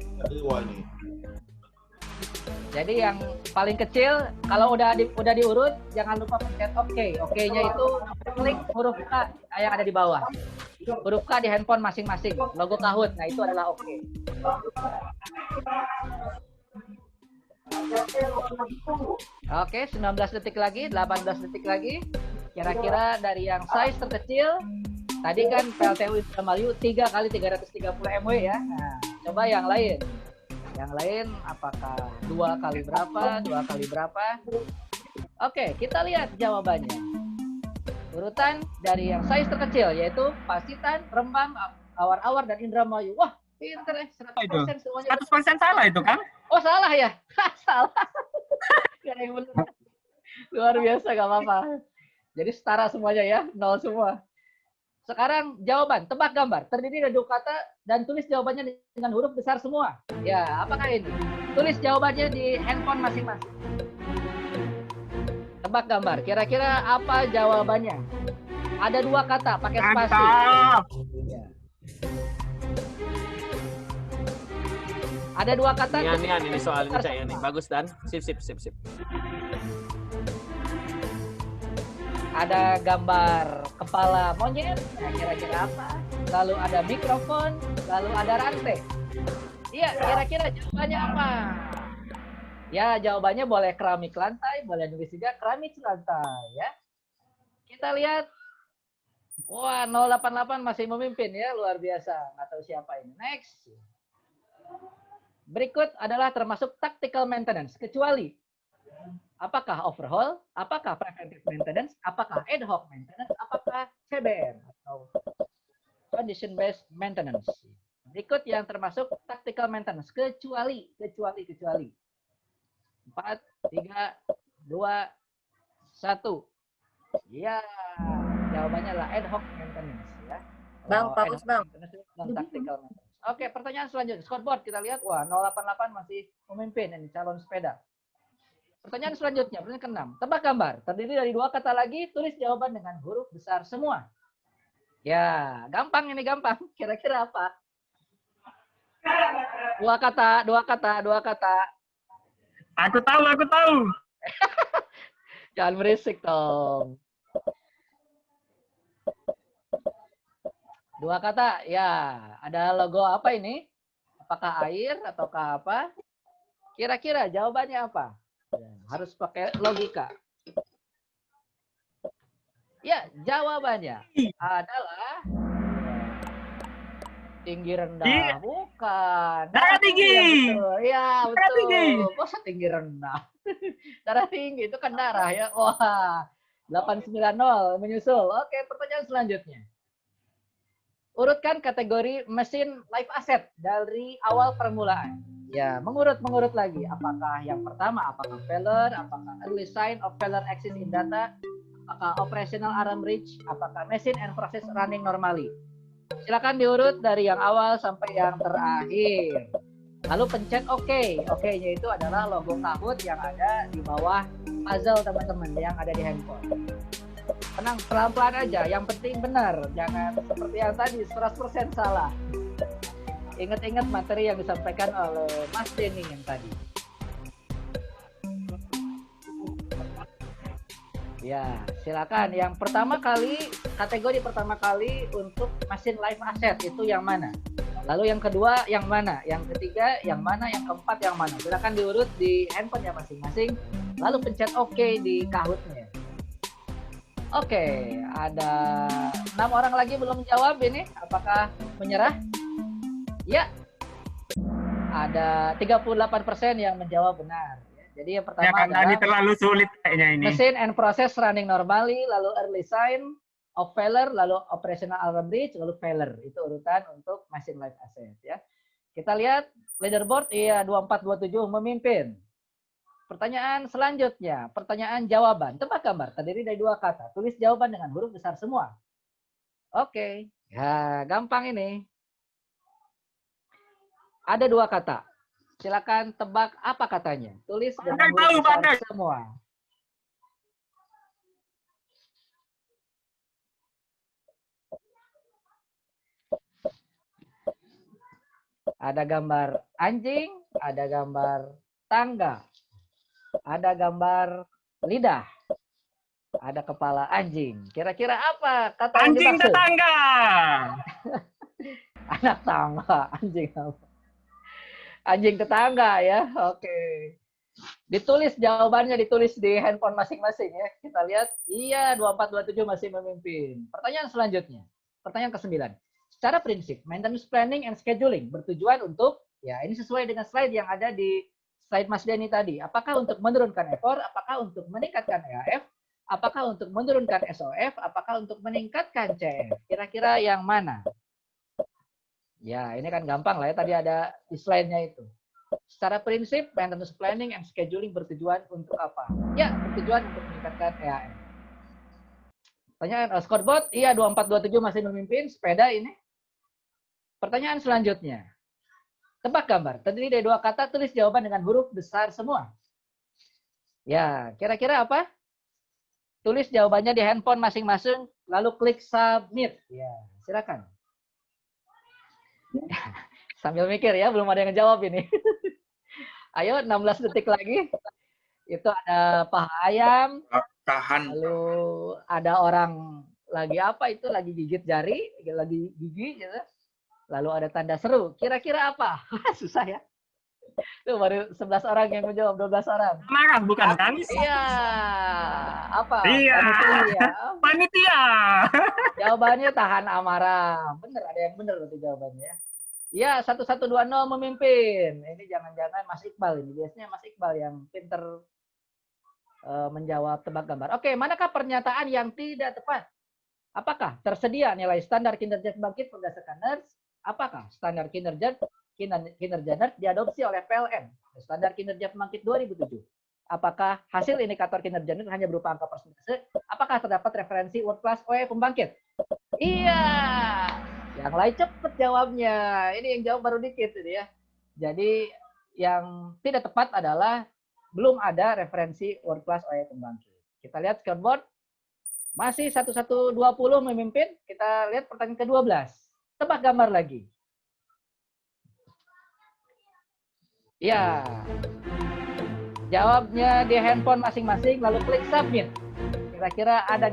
Jadi yang paling kecil, kalau udah diurut, jangan lupa pencet OK. OK-nya itu klik huruf K yang ada di bawah. Huruf K di handphone masing-masing. Logo Kahoot, nah itu adalah OK. Oke, 19 detik lagi, 18 detik lagi. Kira-kira dari yang size terkecil, tadi kan PLTU Indramayu 3 kali 330 MW ya. Nah, coba yang lain. Yang lain apakah 2 kali berapa, 2 kali berapa? Oke, kita lihat jawabannya. Urutan dari yang size terkecil yaitu Pacitan, Rembang, Awar-Awar, dan Indramayu. Wah, pinter ya, 100% semuanya. 100% salah itu kan? Oh, salah ya? Salah. Gak ada yang benar. Luar biasa, gak apa-apa. Jadi setara semuanya ya, 0 semua. Sekarang jawaban, tebak gambar. Terdiri dari 2 kata dan tulis jawabannya dengan huruf besar semua. Ya, apakah ini? Tulis jawabannya di handphone masing-masing. Tebak gambar. Kira-kira apa jawabannya? Ada 2 kata, pakai spasi. Ya. Ada 2 kata. Ini soal ini Cak ini. Bagus Dan. Sip. Ada gambar kepala monyet, nah kira-kira apa? Lalu ada mikrofon, lalu ada rantai. Iya, kira-kira jawabannya apa? Ya, jawabannya boleh keramik lantai, boleh nulis juga keramik lantai ya. Kita lihat. Wah, 088 masih memimpin ya, luar biasa. Nggak tahu siapa ini. Next. Berikut adalah termasuk tactical maintenance, kecuali apakah overhaul, apakah preventive maintenance, apakah ad hoc maintenance, apakah CBM atau condition based maintenance. Berikut yang termasuk tactical maintenance, kecuali. 4, 3, 2, 1. Ya, jawabannya adalah ad hoc maintenance ya. Bang, bagus Bang. Tactical maintenance. Oke, pertanyaan selanjutnya. Scoreboard kita lihat. Wah, 088 masih memimpin ini calon sepeda. Pertanyaan selanjutnya, pertanyaan ke-6. Tebak gambar. Terdiri dari 2 kata lagi, tulis jawaban dengan huruf besar semua. Ya, gampang ini, gampang. Kira-kira apa? 2 kata. Aku tahu. Jangan berisik, Tom. 2 kata, ya. Ada logo apa ini? Apakah air ataukah apa? Kira-kira jawabannya apa? Ya, harus pakai logika. Ya, jawabannya adalah tinggi rendah. Bukan. Darah tinggi. Ya, betul. Masa tinggi rendah? Darah tinggi itu kan darah ya. Wah, 890 menyusul. Oke, pertanyaan selanjutnya. Urutkan kategori mesin live asset dari awal permulaan. Ya, mengurut lagi. Apakah yang pertama, apakah failure, apakah early sign of failure exists in data, apakah operational alarm reach, apakah machine and process running normally. Silakan diurut dari yang awal sampai yang terakhir. Lalu pencet OK. OK-nya itu adalah logo Kahoot yang ada di bawah puzzle teman-teman yang ada di handphone. Tenang, pelan-pelan aja. Yang penting benar. Jangan seperti yang tadi, 100% salah. Ingat-ingat materi yang disampaikan oleh Mas Denny yang tadi. Ya, silakan. Yang pertama kali, kategori pertama kali untuk mesin live asset itu yang mana? Lalu yang kedua yang mana? Yang ketiga yang mana? Yang keempat yang mana? Silakan diurut di handphone ya masing-masing. Lalu pencet OK di Kahoot-nya. Oke, ada 6 orang lagi belum jawab ini. Apakah menyerah? Ya. Ada 38% yang menjawab benar. Jadi yang pertama Ya karena adalah ini terlalu sulit kayaknya ini. mesin and process running normally, lalu early sign of failure, lalu operational alarm reach, lalu failure. Itu urutan untuk machine life asset ya. Kita lihat leaderboard, iya 2427 memimpin. Pertanyaan selanjutnya, pertanyaan jawaban. Tebak gambar, terdiri dari 2 kata. Tulis jawaban dengan huruf besar semua. Oke, ya gampang ini. Ada 2 kata. Silakan tebak apa katanya. Tulis dengan huruf besar semua. Ada gambar anjing, ada gambar tangga. Ada gambar lidah. Ada kepala anjing. Kira-kira apa kata yang Anjing dimaksud? tetangga. Anak tangga. Anjing apa? Anjing tetangga ya. Oke. Ditulis jawabannya, ditulis di handphone masing-masing ya. Kita lihat. Iya, 2427 masih memimpin. Pertanyaan selanjutnya. Pertanyaan ke-9. Secara prinsip, maintenance planning and scheduling bertujuan untuk, ya ini sesuai dengan slide yang ada di slide Mas Denny tadi. Apakah untuk menurunkan effort, apakah untuk meningkatkan EAF, apakah untuk menurunkan SOF, apakah untuk meningkatkan CF? Kira-kira yang mana? Ya, ini kan gampang lah ya. Tadi ada di slide-nya itu. Secara prinsip, maintenance planning and scheduling bertujuan untuk apa? Ya, bertujuan untuk meningkatkan EAF. Pertanyaan scoreboard, iya 2427 masih memimpin. Sepeda ini. Pertanyaan selanjutnya. Tebak gambar, terdiri dari 2 kata, tulis jawaban dengan huruf besar semua. Ya, kira-kira apa? Tulis jawabannya di handphone masing-masing, lalu klik submit. Ya, silakan. Sambil mikir ya, belum ada yang jawab ini. Ayo, 16 detik lagi. Itu ada paha ayam. Tahan. Lalu ada orang lagi apa itu? Lagi gigit jari, lagi gigi gitu. Lalu ada tanda seru. Kira-kira apa? Susah ya. Tuh baru 11 orang yang menjawab, 12 orang. Marah bukan kan? Iya. Apa? Iya. Panitia. Jawabannya tahan amarah. Bener, ada yang bener berarti jawabannya. Iya, 1120 memimpin. Ini jangan-jangan Mas Iqbal ini. Biasanya Mas Iqbal yang pinter menjawab tebak gambar. Oke, manakah pernyataan yang tidak tepat? Apakah tersedia nilai standar kinerja pembangkit berdasarkan NERS? Apakah standar kinerja NERS diadopsi oleh PLN? Standar kinerja pembangkit 2007. Apakah hasil indikator kinerja NERS hanya berupa angka persentase? Apakah terdapat referensi world class OE pembangkit? Iya. Yang lain cepet jawabnya. Ini yang jawab baru dikit ini ya. Jadi yang tidak tepat adalah belum ada referensi world class OE pembangkit. Kita lihat scoreboard. Masih 1120 memimpin. Kita lihat pertanyaan ke-12. Tebak gambar lagi. Ya. Jawabnya di handphone masing-masing, lalu klik submit. Kira-kira ada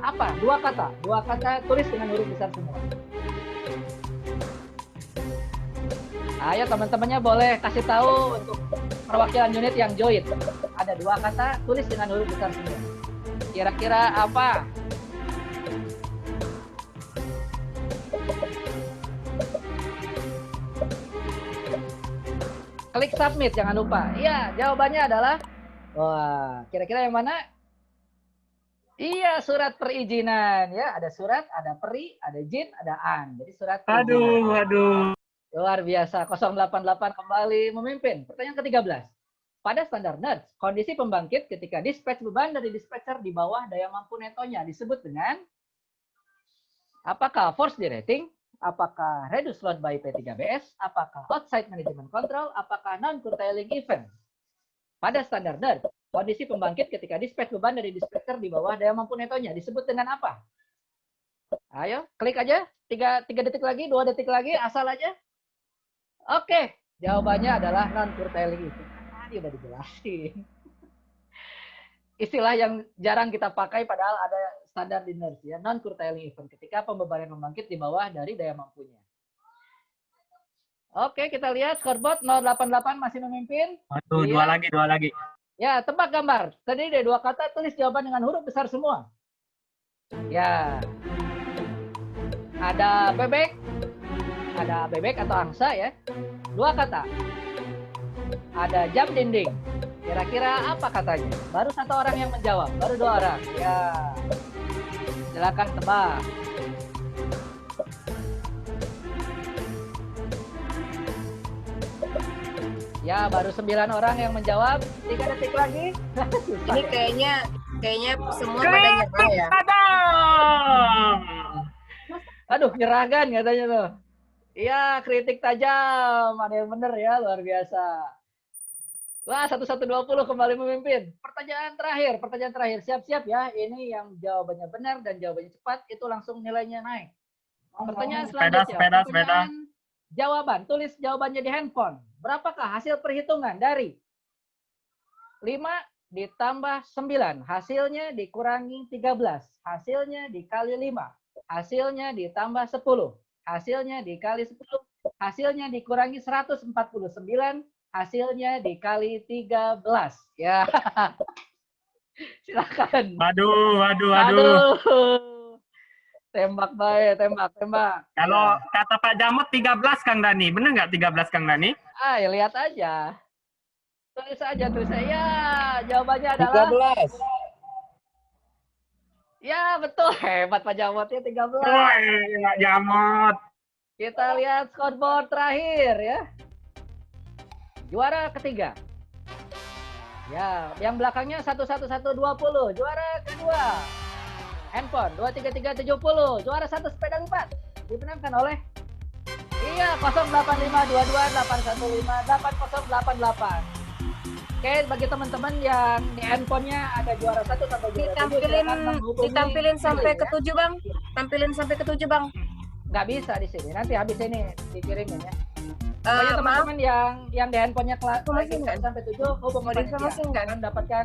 apa? 2 kata. 2 kata tulis dengan huruf besar semua. Ayo teman-temannya boleh kasih tahu untuk perwakilan unit yang join. Ada 2 kata, tulis dengan huruf besar semua. Kira-kira apa? Klik submit, jangan lupa. Iya, jawabannya adalah, wah, kira-kira yang mana? Iya, surat perizinan. Ya, ada surat, ada peri, ada jin, ada an. Jadi surat perizinan. Aduh. Luar biasa. 088 kembali memimpin. Pertanyaan ke-13. Pada standar NERS, kondisi pembangkit ketika dispatch beban dari dispatcher di bawah daya mampu netonya disebut dengan apakah force derating, apakah reduce load by P3BS, apakah load side management control, apakah non-curtailing event. Pada standar NERS, kondisi pembangkit ketika dispatch beban dari dispatcher di bawah daya mampu netonya disebut dengan apa? Ayo, klik aja. 3 detik lagi, 2 detik lagi, asal aja. Oke, jawabannya adalah non-curtailing event. Tadi udah dijelasin. Istilah yang jarang kita pakai padahal ada standar di NERS ya, non-curtailing event ketika pembebanan membangkit di bawah dari daya mampunya. Oke, kita lihat scoreboard 088 masih memimpin. Aduh, Iya. 2 lagi. Ya, tebak gambar. Tadi ada 2 kata, tulis jawaban dengan huruf besar semua. Ya. Ada bebek atau angsa ya. 2 kata. Ada jam dinding. Kira-kira apa katanya? Baru 1 orang yang menjawab, baru 2 orang. Ya. Silakan tebak. Ya, baru 9 orang yang menjawab. 3 detik lagi. Ini kayaknya semua pada nyerah ya. Aduh, nyeragan katanya tuh. Iya, kritik tajam. Ada yang bener ya, luar biasa. Wah, 1120 kembali memimpin. Pertanyaan terakhir. Siap-siap ya. Ini yang jawabannya benar dan jawabannya cepat, itu langsung nilainya naik. Pertanyaan selanjutnya. Pertanyaan jawaban. Tulis jawabannya di handphone. Berapakah hasil perhitungan dari 5 ditambah 9? Hasilnya dikurangi 13. Hasilnya dikali 5. Hasilnya ditambah 10. Hasilnya dikali 10. Hasilnya dikurangi 149. Hasilnya dikali 13. Ya. Silakan. Waduh. Tembak baik, tembak. Kalau kata Pak Jamut 13 Kang Dani. Benar nggak 13 Kang Dani? Ya lihat aja. Tulis aja. Ya, jawabannya adalah 13. Ya, betul. Hebat Pak Jamutnya 13. Wah, Pak Jamut. Kita lihat scoreboard terakhir ya. Juara ketiga. Ya, yang belakangnya 11120. Juara kedua. Handphone 23370. Juara 1 sepeda lipat. Dimenangkan oleh 085228158088. Oke, bagi teman-teman yang di handphonenya ada juara 1 sampai juara 7. Ditampilin sampai ke 7, Bang. Tampilin sampai ke 7, Bang. Nggak bisa di sini. Nanti habis ini dikirimin ya. Pokoknya teman-teman yang di handphonenya sampai 7 hubungi panitia akan mendapatkan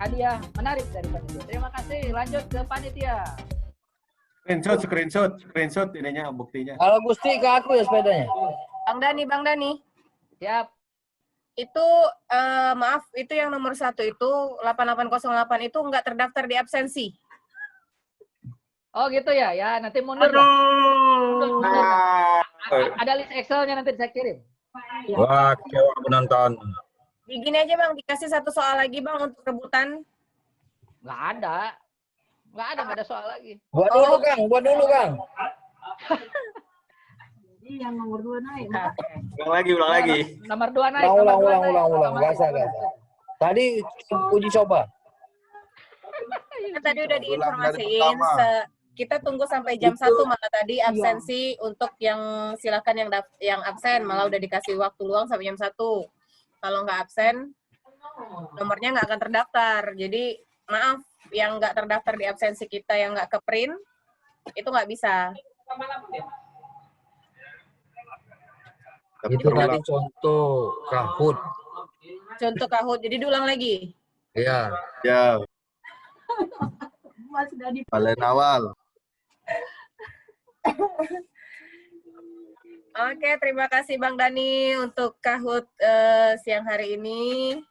hadiah menarik dari panitia. Terima kasih. Lanjut ke panitia. Screenshot ininya buktinya. Kalau Gusti ke aku ya sepedanya. Bang Dani. Siap. Itu maaf, itu yang nomor 1 itu 8808 itu nggak terdaftar di absensi. Oh gitu ya, ya nanti mundur lah. Ada list Excel-nya nanti saya kirim. Wah, kecewa penonton. Gini aja Bang, dikasih 1 soal lagi Bang untuk rebutan. Nggak ada soal lagi. Buat dulu Kang. Yang nomor 2 naik. Ulang lagi. Nomor 2 naik. Ulang. Gasa. Tadi uji coba. Tadi udah diinformasiin. Kita tunggu sampai jam 1 malah tadi absensi untuk yang silakan yang absen malah udah dikasih waktu luang sampai jam 1. Kalau nggak absen, nomornya nggak akan terdaftar. Jadi maaf, yang nggak terdaftar di absensi kita yang nggak ke print itu nggak bisa. Itu tadi contoh Kahoot. Contoh Kahoot. Jadi diulang lagi. Iya. Ya. Sudah di Balen awal. Oke, terima kasih Bang Dani untuk Kahoot siang hari ini.